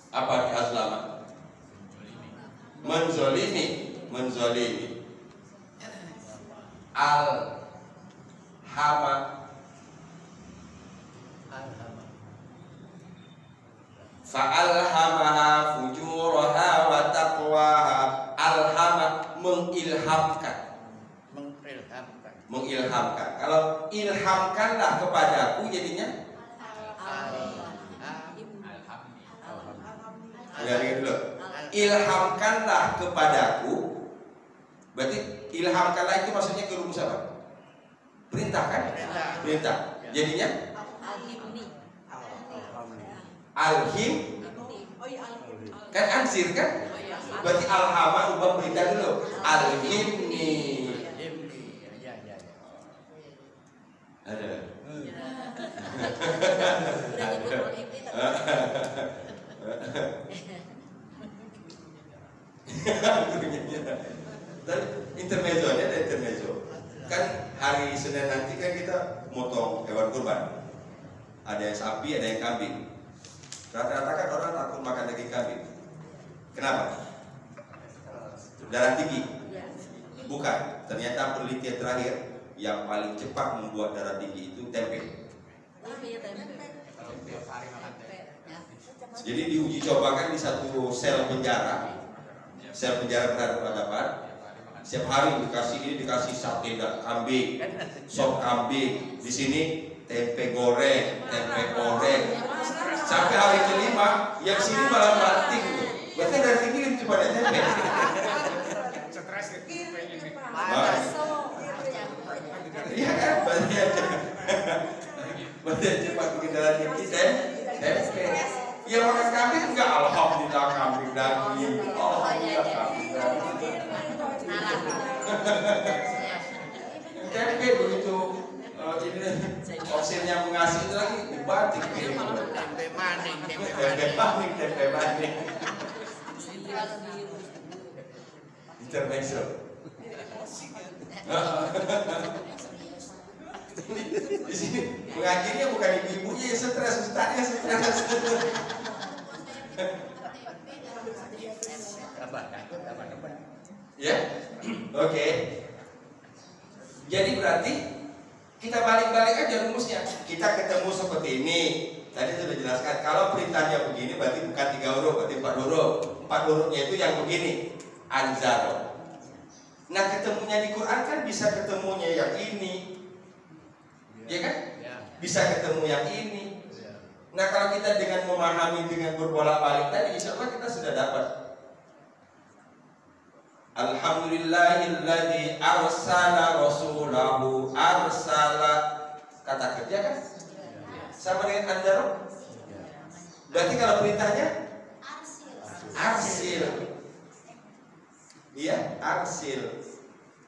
Speaker 1: Apa arti azlama? Menzolimi. Al-hama. Fa'alhamaha fujuraha wa taqwaha. Alhama, mengilhamkan. Kalau ilhamkanlah kepadaku jadinya dulu. Ilhamkanlah kepadaku. Berarti ilhamkanlah itu maksudnya ke rumus apa? Perintah kan? Perintah. Jadinya alhim. Kan ansir kan? Berarti alhama ubah perintah dulu. Alhimni. Ada. Dan intermezzo ada intermezzo. Kan hari Senin nanti kan kita motong hewan kurban. Ada yang sapi, ada yang kambing. Rata-rata kan orang takut makan daging kambing. Kenapa? Darah tinggi. Bukan. Ternyata penelitian terakhir yang paling cepat membuat darah tinggi itu tempe. Jadi diuji cobakan di satu sel penjara berhadapan hadapan. Setiap hari dikasih ini, dikasih sate kambing, sop kambing. Di sini tempe goreng. Sampai hari kelima, yang sini malah mati. Berarti darah tinggi lebih cepat dari tempe.
Speaker 6: Stres gitu.
Speaker 1: Iya kan, berarti cepat bikin darah tinggi tempe. Yang makan kambing enggak, alhamdulillah kambing daging. Alhamdulillah kambing daging. Tempe begitu ini oksigennya mengasih itu lagi dibatik. tempe maning. Intermezzo. Di sini mengakhirnya bukan ibu-ibunya yang stres, ustaznya stres. Ya, oke. Jadi berarti kita balik-balik aja rumusnya. Kita ketemu seperti ini. Tadi sudah jelaskan. Kalau perintahnya begini, berarti bukan 3 huruf, berarti 4 huruf. 4 hurufnya itu yang begini, anzaro. Nah, ketemunya di Quran kan bisa ketemunya yang ini, ya kan? Bisa ketemu yang ini. Nah, kalau kita dengan memahami dengan berbolak-balik tadi, insya Allah kita sudah dapat. Alhamdulillahilladzi arsala rasulahu arsala, kata kerja kan? Sama dengan anzaro. Berarti kalau perintahnya arsil. Iya, arsil.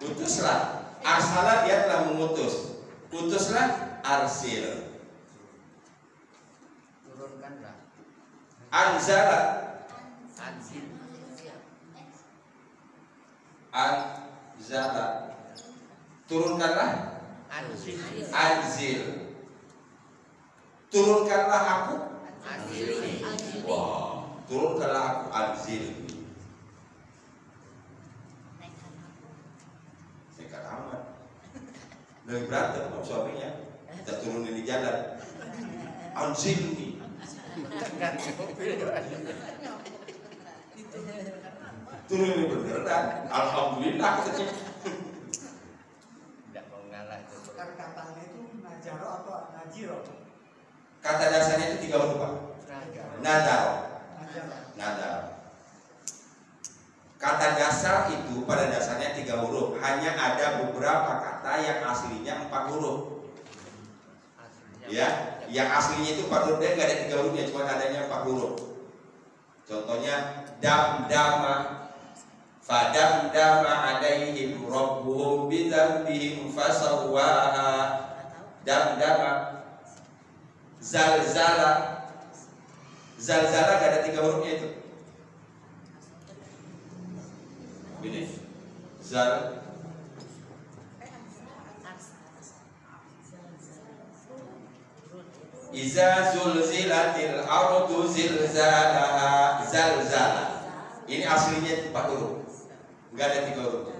Speaker 1: Utuslah. Arsala dia telah mengutus. Utuslah, arsil.
Speaker 3: Turunkanlah.
Speaker 1: Anzala.
Speaker 3: Anzil.
Speaker 1: Anzala. Turunkanlah.
Speaker 3: Anzil.
Speaker 1: Anzil. Turunkanlah aku.
Speaker 3: Anzil.
Speaker 1: Wah, turunkanlah aku, anzil. Nekat amat. Lagi berantem sama suaminya. Kita turunin di jalan. Anzil nih. Turunin beneran. Alhamdulillah katanya.
Speaker 3: Tidak mau ngalah itu.
Speaker 2: Katanya itu najaro atau najiro?
Speaker 1: Kata dasarnya itu 3 huruf, Pak. Nadar. Nadar. Kata dasar itu pada dasarnya 3 huruf. Hanya ada beberapa kata yang aslinya 4 huruf. Ya, yang aslinya itu 4 huruf, dia nggak ada 3 hurufnya, cuma adanya 4 huruf. Contohnya dam-dama, fadam-dama alaihim rabbuhum bidzambihim fasawwaha. Dam-dama. Zalzala. Zalzala nggak ada 3 hurufnya itu. Ini zal. Iza zulzilatil ardu zilzalaha. Zalzala. Ini aslinya 4 huruf, nggak ada 3 huruf.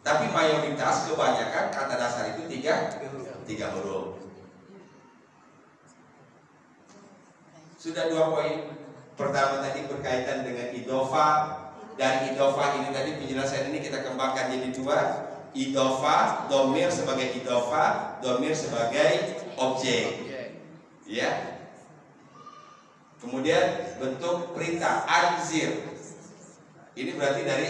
Speaker 1: Tapi mayoritas kebanyakan kata dasar itu 3 huruf. Sudah 2 poin. Pertama tadi berkaitan dengan idofa, dan idofa ini tadi penjelasan ini kita kembangkan jadi 2. Idofa, domir sebagai idofa, domir sebagai objek. Ya. Kemudian bentuk perintah anzir. Ini berarti dari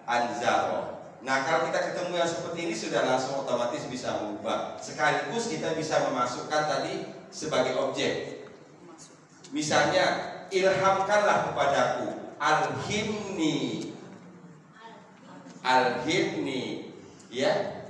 Speaker 1: anzaro. Nah, kalau kita ketemu yang seperti ini sudah langsung otomatis bisa mengubah. Sekaligus kita bisa memasukkan tadi sebagai objek. Misalnya, ilhamkanlah kepadaku, alhimni, alhimni, ya.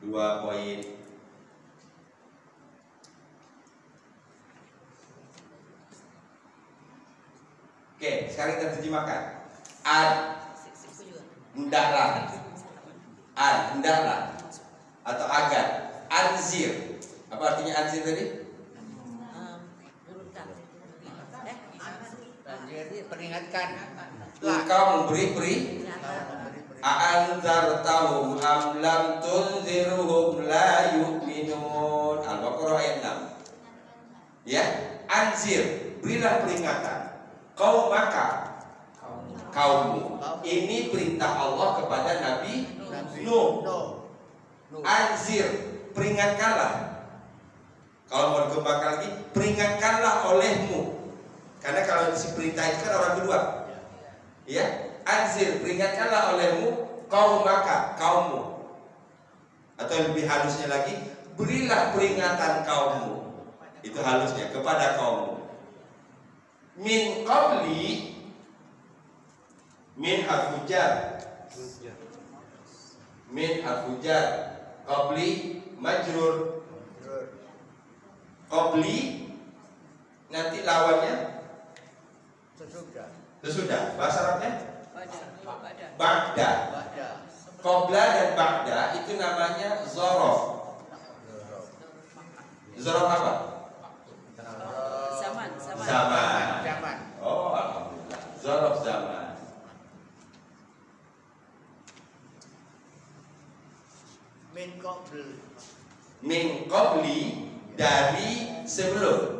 Speaker 1: Dua poin. Oke, sekarang kita terjemahkan. Hendaklah. Hendaklah atau agar. Anzir. Apa artinya anzir tadi?
Speaker 3: Peringatkan.
Speaker 1: Engkau memberi A'anzartahum am lam tunzirhum la yu'minun. Al-Baqarah ayat 6. Ya, anzir, berilah peringatan. Kau maka kaummu. Ini perintah Allah kepada Nabi Nuh. Anzir, peringatkanlah. Kalau mau dikembangkan lagi, peringatkanlah olehmu. Karena kalau si perintah itu kan orang kedua. Ya, anzir, peringatkanlah olehmu kaummu. Atau lebih halusnya lagi, berilah peringatan kaummu. Itu halusnya, kepada kaummu. Min qabli, min al-fujar, qabli majrur, qabli nanti lawannya sesudah. Bahasa Arabnya ba'da. Qabla dan ba'da itu namanya zorof. Zorof apa? Zaman. Oh, alhamdulillah. Zorof zaman. Min qabli dari sebelum.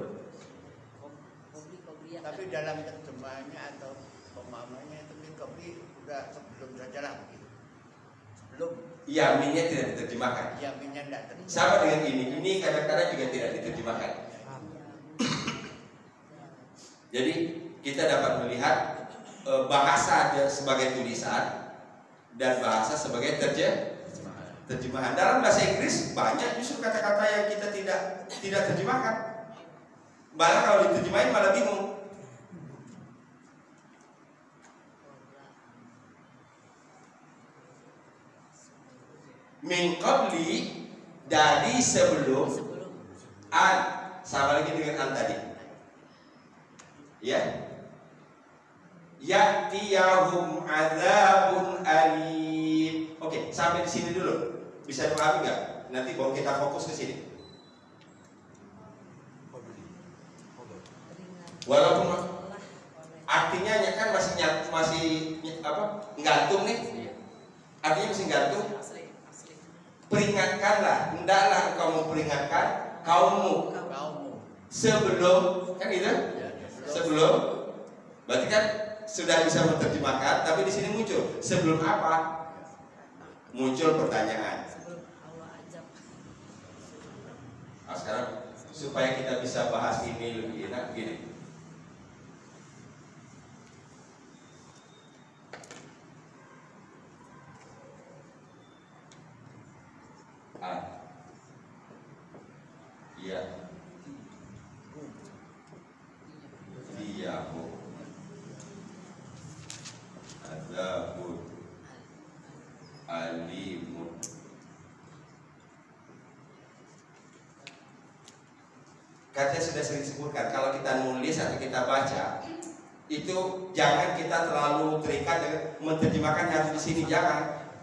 Speaker 3: Tapi dalam terjemahannya atau pemahamannya itu min qabli udah sebelum sajalah begitu. Sebelum.
Speaker 1: Ya, minnya tidak diterjemahkan.
Speaker 3: Ya, minnya tidak terjemahkan.
Speaker 1: Sama dengan ini. Ini kadang-kadang juga tidak diterjemahkan. Jadi kita dapat melihat bahasa sebagai tulisan dan bahasa sebagai terjemahan. Dalam bahasa Inggris banyak justru kata-kata yang kita tidak terjemahkan. Malah kalau diterjemahin malah bingung. Min qabli dari sebelum an, sama lagi dengan an tadi. Ya. Ya'tiyahum adzabun alim. Oke, sampai di sini dulu. Bisa dipahami nggak? Nanti baru kita fokus ke sini. Walaupun artinya kan masih gantung nih. Artinya masih gantung. Peringatkanlah, hendaklah engkau memperingatkan kaummu sebelum, kan gitu? Sebelum, berarti kan sudah bisa menerjemahkan, tapi di sini muncul sebelum apa? Muncul pertanyaan. Nah, sekarang supaya kita bisa bahas ini lebih enak begini. Iya. Diyahu adzabun alimun. Katanya sudah sering disebutkan, kalau kita nulis atau kita baca itu jangan kita terlalu terikat dengan menerjemahkan harus di sini, jangan.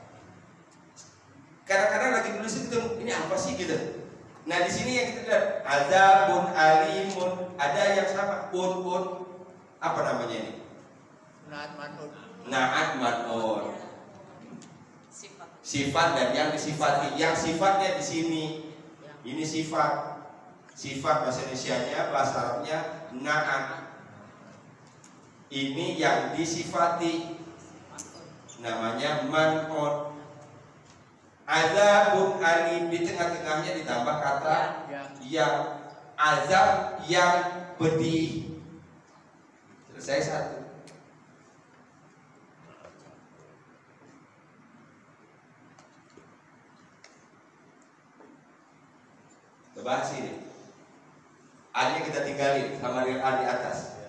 Speaker 1: Kadang-kadang lagi nulis itu ini apa sih gitu. Nah di sini yang kita lihat adzabun alimun, ada yang sama un apa namanya ini? Naat man'un. Sifat dan yang disifati. Yang sifatnya di sini. Ini sifat. Sifat bahasa Indonesianya, bahasa Arabnya naat. Ini yang disifati. Namanya man'un. Azabun alim, di tengah-tengahnya ditambah kata yang azab yang pedih. Selesai satu. Kita bahas ini. Alnya kita tinggalin sama dengan al di atas.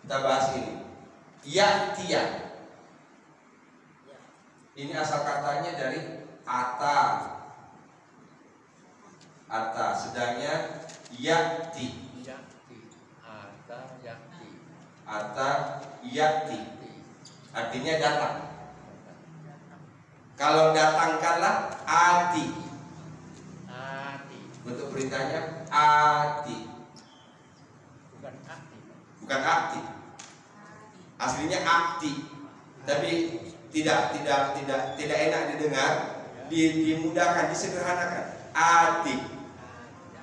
Speaker 1: Kita bahas ini. Ya'tiya. Ini asal katanya dari ata, sedangnya yakti, ata yakti, artinya datang. Kalau datangkanlah ati, bentuk perintahnya ati, bukan akti. Aslinya akti, tapi tidak enak didengar. Dimudahkan, disederhanakan. Ati,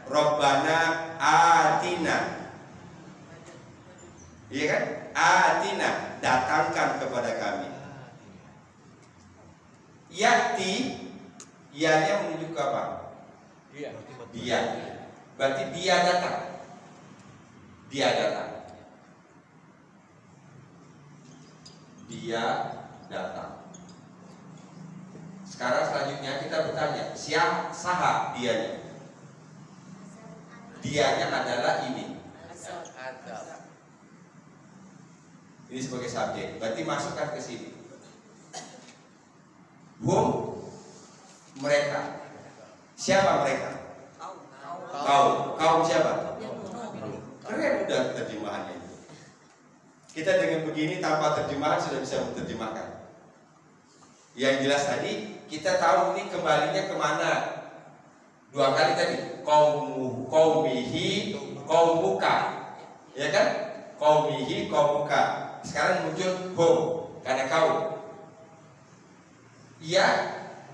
Speaker 1: Robbana atina, iya kan? Atina, datangkan kepada kami. Yakti, ianya menunjuk ke apa? Dia. Berarti dia datang. dia datang. Sekarang selanjutnya kita bertanya, siapa saha dianya? Dianya adalah ini. Ini sebagai subjek. Berarti masukkan ke sini. Hum, mereka. Siapa mereka? Kaum siapa? Keren udah terjemahannya. Kita dengan begini tanpa terjemahan sudah bisa menerjemahkan. Yang jelas tadi kita tahu ini kembalinya kemana? 2 kali tadi. Qaumihi, qaumuka. Ya kan? Qaumihi, qaumuka. Sekarang muncul hum karena kaum. Ya,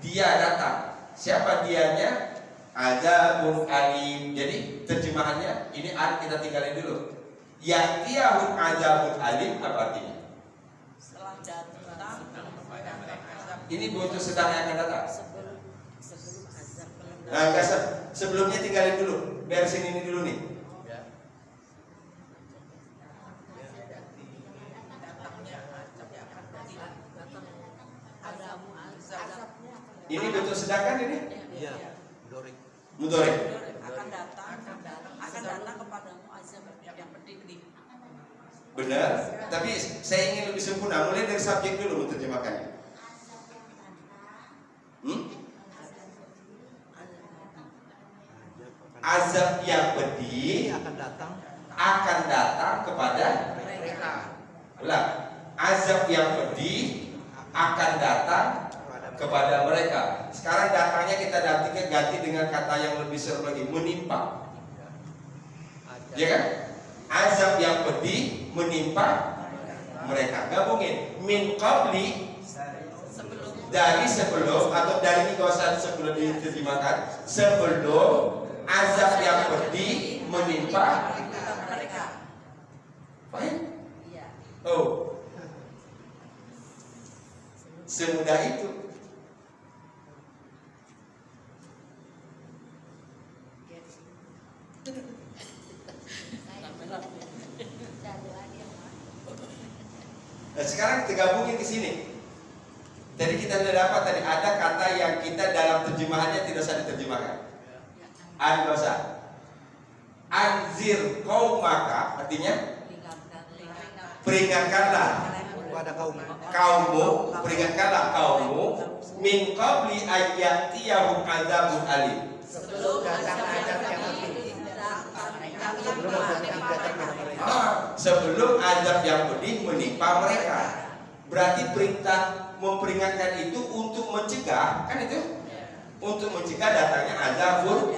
Speaker 1: dia datang. Siapa dianya? Adzabun alim. Jadi terjemahannya ini kita tinggalin dulu. Ya'tiyahum adzabun alim apa artinya?
Speaker 5: Setelah datang
Speaker 1: Ini butuh sedang yang akan datang.
Speaker 5: sebelum azab.
Speaker 1: Nah, enggak, sebelumnya tinggalin dulu. Beresin ini dulu nih. Ini butuh sedangkan ini?
Speaker 2: Iya,
Speaker 1: Mudhari.
Speaker 5: akan datang kepadamu azab yang pedih.
Speaker 1: Benar. Tapi saya ingin lebih sempurna. Mulai dari subjek dulu menerjemahkannya. Azab yang pedih akan datang kepada
Speaker 3: Mereka.
Speaker 1: ulang. Azab yang pedih akan datang kepada mereka. Sekarang datangnya kita ganti dengan kata yang lebih seru lagi, menimpa. Ya kan? Azab yang pedih menimpa mereka. Gabungin min qabli, dari sebelum, atau dari ini gak usah sebelum diterjemahkan, sebelum azab yang pedih menimpa
Speaker 5: mereka.
Speaker 1: Paham?
Speaker 5: Iya.
Speaker 1: Oh, semudah itu. Nah, sekarang kita gabungin ke sini. Jadi kita sudah dapat tadi ada kata yang kita dalam terjemahannya tidak usah diterjemahkan. Nggak usah. Anzir qaumaka artinya peringatkanlah
Speaker 2: Kepada
Speaker 1: kaummu, peringatkanlah kaummu min qabli ayyatiyahum adzabun alim.
Speaker 3: Sebelum datang azab yang pedih.
Speaker 1: Sebelum azab yang pedih menimpa mereka. Berarti perintah memperingatkan itu untuk mencegah, kan itu? Untuk mencegah datangnya azabun.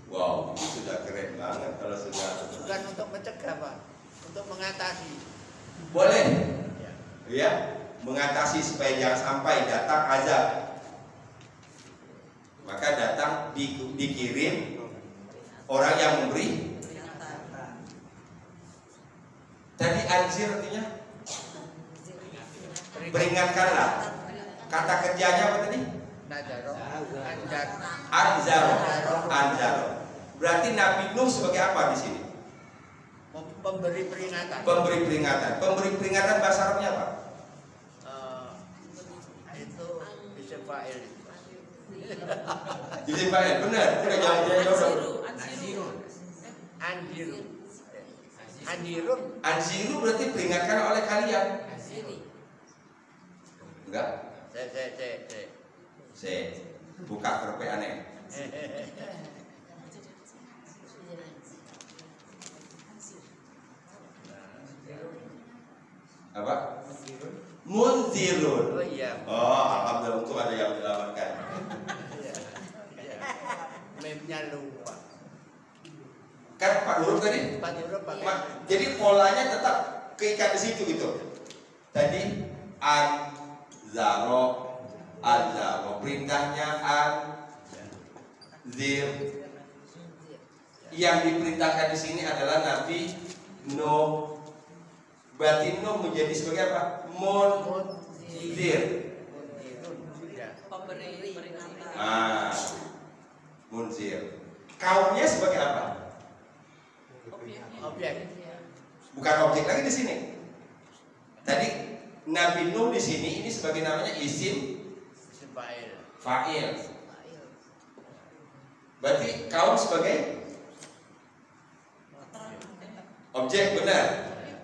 Speaker 1: Wow, itu sudah keren banget kalau sudah.
Speaker 3: Bukan untuk mencegah, Pak. Untuk mengatasi.
Speaker 1: Boleh, ya, mengatasi supaya jangan sampai datang azab. Maka datang dikirim orang yang memberi. Tadi anzir artinya peringatkanlah. Kata kerjanya apa tadi?
Speaker 3: Nadaro, anjar.
Speaker 1: Anzaro. Berarti Nabi Nuh sebagai apa di sini?
Speaker 3: Pemberi peringatan.
Speaker 1: Pemberi peringatan. Pemberi peringatan bahasa Arabnya apa?
Speaker 3: Itu bisa fa'il.
Speaker 1: Jadi Pak, benar. Udah jauh-jauh.
Speaker 3: Andirun. Andirun.
Speaker 1: Anziru berarti peringatkan oleh kalian. Enggak? Saya buka kerpe aneh. Apa? Munzirun.
Speaker 3: Oh iya.
Speaker 1: Oh, alhamdulillah untuk ada yang menyelamatkan.
Speaker 3: Memnya lupa.
Speaker 1: Kan Pak huruf tadi?
Speaker 3: Pak huruf pakai.
Speaker 1: Jadi polanya tetap keikat di situ gitu. Tadi An-Zaro, perintahnya An-Zir. Yang diperintahkan di sini adalah Nabi Nuh. Berarti Nuh menjadi sebagai apa? Munzir.
Speaker 5: Pemberi peringatan.
Speaker 1: Munzir. Kaumnya sebagai apa?
Speaker 3: Objek.
Speaker 1: Bukan objek lagi di sini. Nabi Nuh di sini ini sebagai namanya isim fa'il. Berarti kaum sebagai objek, benar.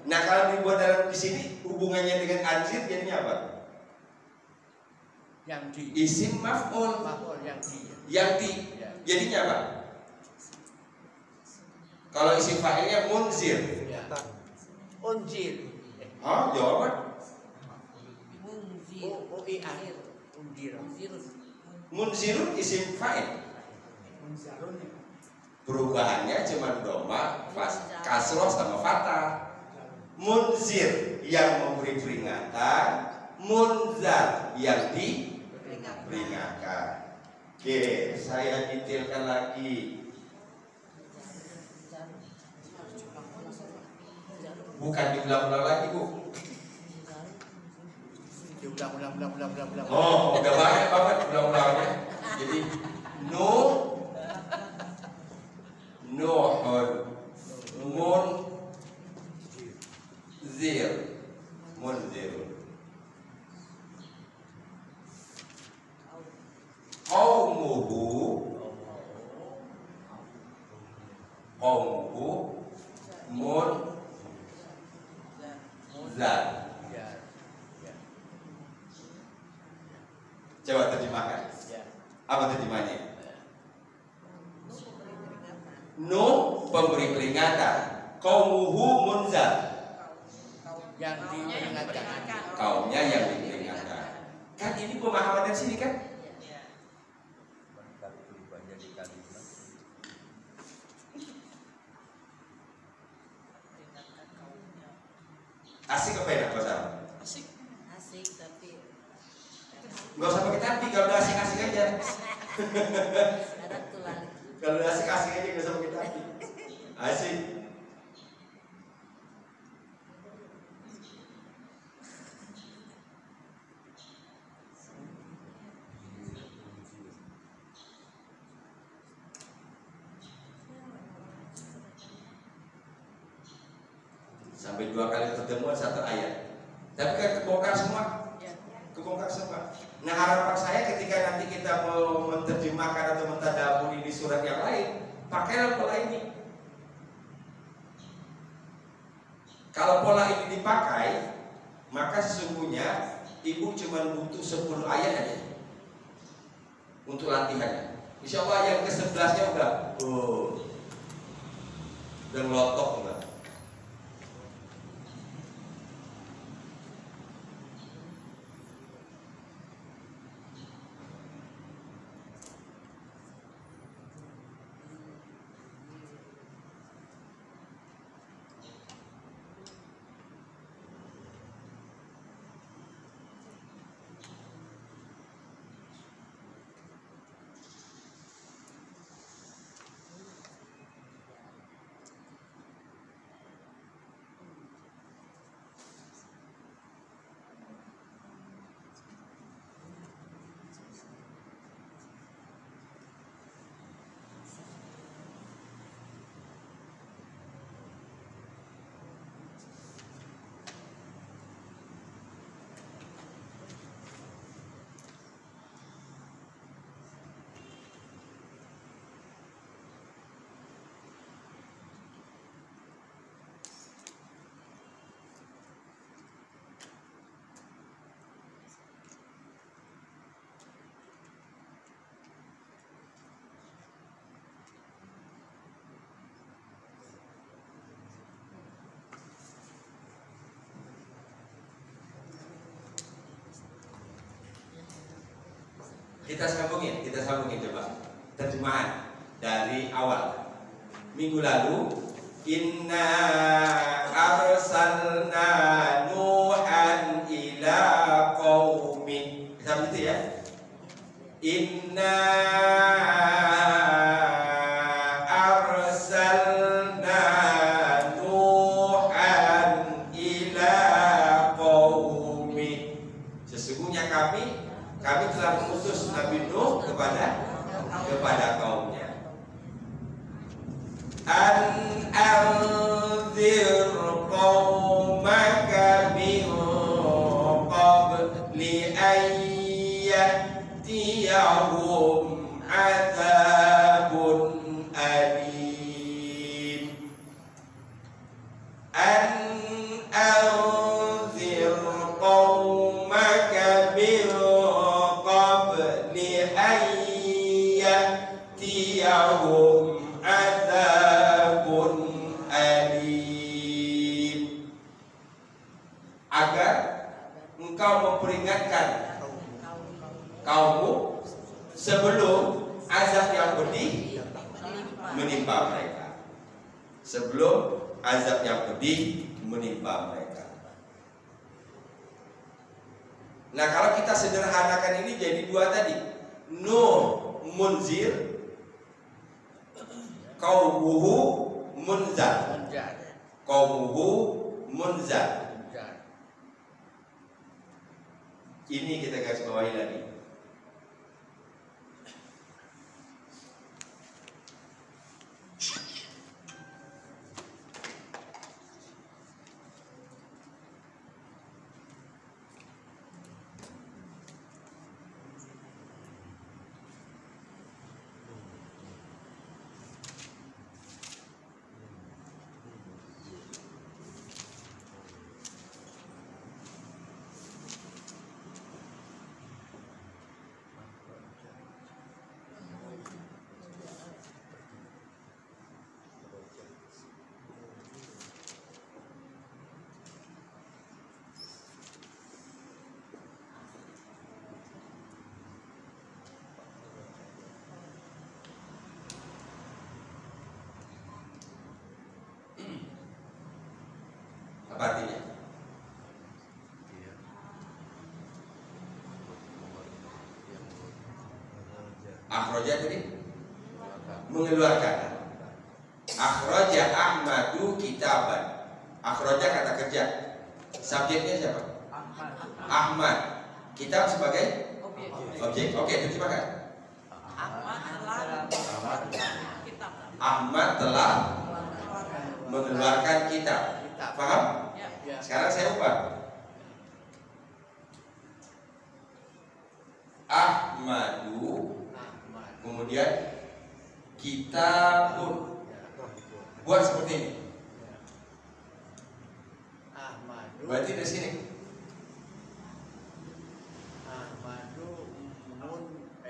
Speaker 1: Nah, kalau dibuat dalam di sini hubungannya dengan anzir jadinya apa?
Speaker 3: Yang di.
Speaker 1: Isim maf'ul.
Speaker 3: Maf'ul yang di.
Speaker 1: Yang di.
Speaker 3: Ya.
Speaker 1: Jadinya apa? Kalau isim fa'ilnya munzir.
Speaker 3: Ya. Unzir.
Speaker 1: Oh, jawaban.
Speaker 3: UIR. Unzir.
Speaker 1: Munzirun isim fa'il. Perubahannya cuma doma, kasroh sama fathah. Munzir yang memberi peringatan, munzar yang diperingatkan. Oke, saya detailkan lagi. Bukan diulang-ulang lagi, Bu.
Speaker 3: Diulang.
Speaker 1: Oh, udah banyak banget ulang-ulangnya. Jadi Nuhun Munzir Qaumuhu Munzar. Coba terjemahkan. Apa terjemahnya? Nuh pemberi peringatan, qaumuhu munzar.
Speaker 3: Yang diperingatkan.
Speaker 1: Kaumnya yang diperingatkan. Kan ini pemahaman dari sini kan? Asik apa enak bahasa?
Speaker 5: Asik tapi
Speaker 1: Nggak usah pakai tapi, kalau udah asik-asik aja.
Speaker 5: ada tulang.
Speaker 1: Kalau udah asik-asik aja nggak usah pakai tapi. Asik. Sampai 2 kali pertemuan 1 ayat. Tapi kan kebongkar semua. Kebongkar semua. Nah, harapan saya ketika nanti kita mau menerjemahkan atau mentadaburi di surat yang lain, pakailah pola ini. Kalau pola ini dipakai, maka sesungguhnya ibu cuma butuh 10 ayat aja untuk latihannya. Insya Allah yang ke-11-nya udah ngelotok udah. Kita sambungin coba terjemahan dari awal. Minggu lalu, inna arsalna nuhan ila qaumi. Sama itu ya. Inna arsalna nuhan ila qaumi. Sesungguhnya kami telah mengutus Nabi Nuh kepada kaumnya. An anzir qaumaka min liya'tiyahum adzabun alim. An anzir qaumaka min qabli an ya'tiyahum adzabun alim. Agar engkau memperingatkan kaummu sebelum azab yang pedih menimpa mereka. Sebelum azab yang pedih menimpa mereka. Nah, kalau kita sederhanakan ini jadi dua tadi. Nuh munzir, qaumuhu munzar. Qaumuhu munzar. Ini kita garis bawahi lagi. Apa artinya? Akhraja tadi mengeluarkan. Akhraja Ahmadu kitaban. Akhraja kata kerja. Subjeknya siapa? Ahmad. Kitab sebagai objek. Oke, terjemahkan. Ahmad telah mengeluarkan kitab. Paham? Sekarang saya ubah. Ahmadu, kemudian kitabun. Buat seperti ini. Berarti di sini.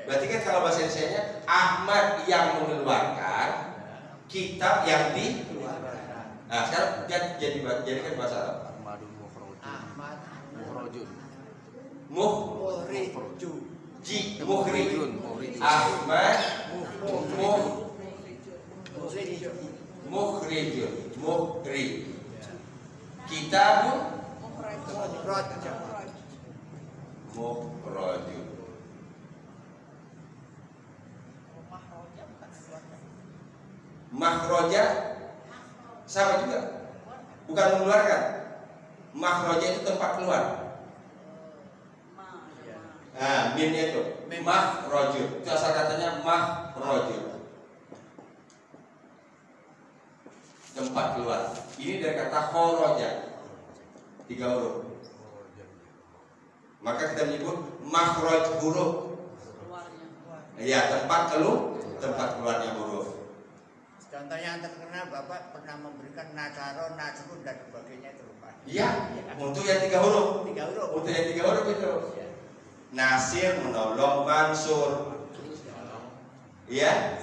Speaker 1: Berarti kan kalau bahasa Indonesia-nya Ahmad yang mengeluarkan, kitab yang dikeluarkan. Nah, sekarang jadikan bahasa Arab. Mukhrijun. Ahmad mukhrijun. Kitabun mukhrajun. Makhraja sama juga, bukan mengeluarkan. Makhraja itu tempat keluar. Nah, mimnya itu makhrajun. Itu asal katanya makhrajun, tempat keluar. Ini dari kata kharaja, 3 huruf. Maka kita menyebut makhraj huruf. Ya, tempat keluarnya huruf.
Speaker 3: Contohnya yang terkenal Bapak pernah memberikan Nasaro, Nasrun dan sebagainya itu Pak.
Speaker 1: Iya, untuk yang 3 huruf.
Speaker 3: 3 huruf.
Speaker 1: Untuk yang 3 huruf itu. Nasir menolong Mansur. Iya.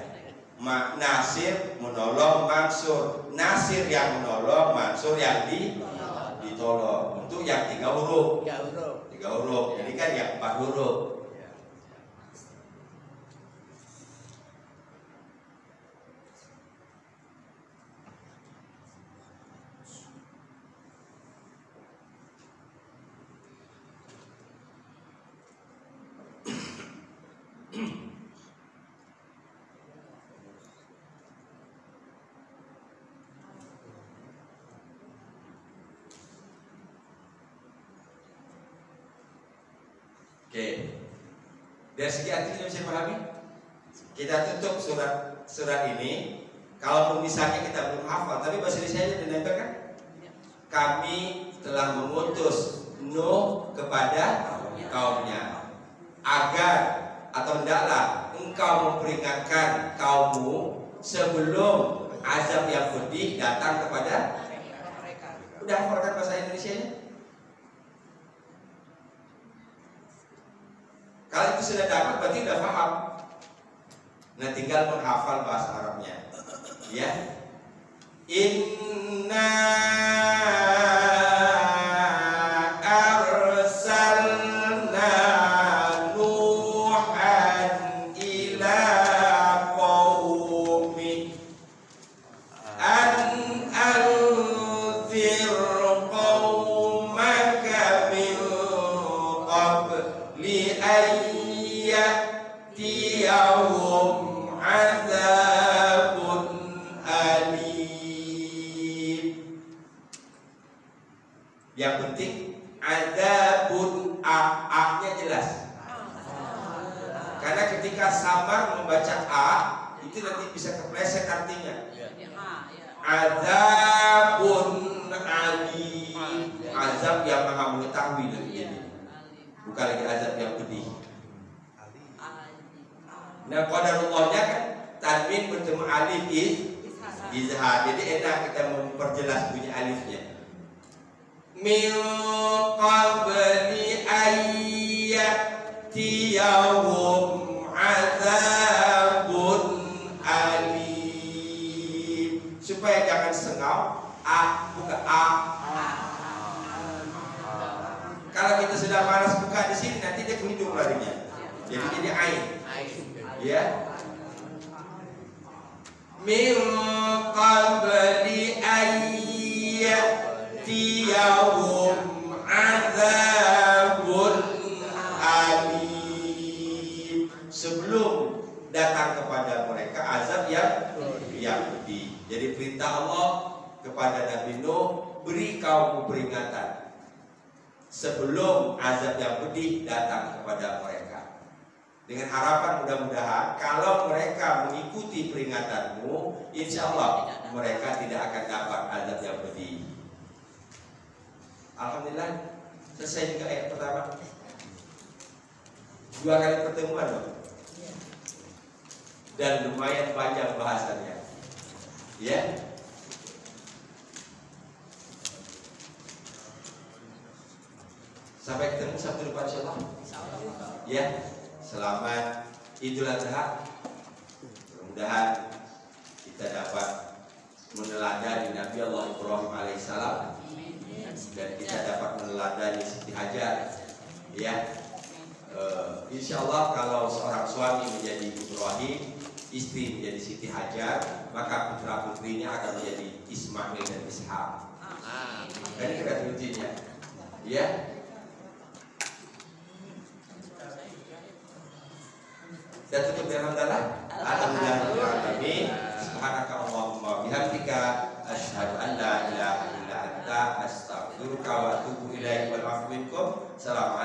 Speaker 1: Nasir menolong Mansur. Nasir yang menolong, Mansur yang ditolong. Untuk yang 3 huruf. 3 huruf. Ini kan yang 4 huruf. Oke, dari segi artinya bisa pahami. Kita tutup surat ini. Kalaupun misalnya kita belum hafal, tapi bahasa Indonesia dinempel kan? Kami telah mengutus Nuh kepada kaumnya, agar atau hendaklah engkau memperingatkan kaummu sebelum azab yang pedih datang kepada
Speaker 5: mereka.
Speaker 1: Udah hafalkan bahasa Indonesianya? Kalau itu sudah dapat berarti udah paham. Nah tinggal menghafal bahasa Arabnya. Ya. Inna arsalna Nuhan ila qaumi an anzir qaumaka min qabli an ya'tiyahum azabun alim. Yang penting azabun, a-nya jelas. Karena ketika samar membaca a itu nanti bisa kepleset artinya. Azabun alim, azab yang maha mengetahui dari ini. Bukan lagi azab yang pedih. Nah qadarullahnya kan tanwin bertemu alif izhar. Jadi enak kita memperjelas bunyi alifnya. Min qabli ayyatiyahum azabun alim. Supaya jangan sengau, buka a. Kalau kita sudah malas buka di sini nanti dia ke hidung larinya. Jadi ain. Ya. Min qabli ayyatiyahum azabun alim. Sebelum datang kepada mereka azab yang pedih. Jadi perintah Allah kepada Nabi Nuh, beri kaummu peringatan sebelum azab yang pedih datang kepada mereka. Dengan harapan mudah-mudahan kalau mereka mengikuti peringatanmu, insya Allah mereka tidak akan dapat azab yang pedih. Alhamdulillah selesai juga ayat pertama. 2 kali pertemuan loh. Dan lumayan panjang bahasannya. Ya. Sampai ketemu Sabtu depan insya Allah. Ya. Selamat Idul Adha. Mudah-mudahan kita dapat meneladani Nabi Allah Ibrahim alaihissalam dan kita dapat meneladani Siti Hajar. Ya, insya Allah kalau seorang suami menjadi Ibrahim, istri menjadi Siti Hajar, maka putra putrinya akan menjadi Ismail dan Ishak. Ini kata kuncinya. Ya. Dan tutup dengan hamdalah. Alhamdulillahirobbilalamin. Subhanakallahumma bihamdika asyhadu an la ilaha illa anta astaghfiruka wa atubu ilaik. Wal afwu minkum. Assalamualaikum.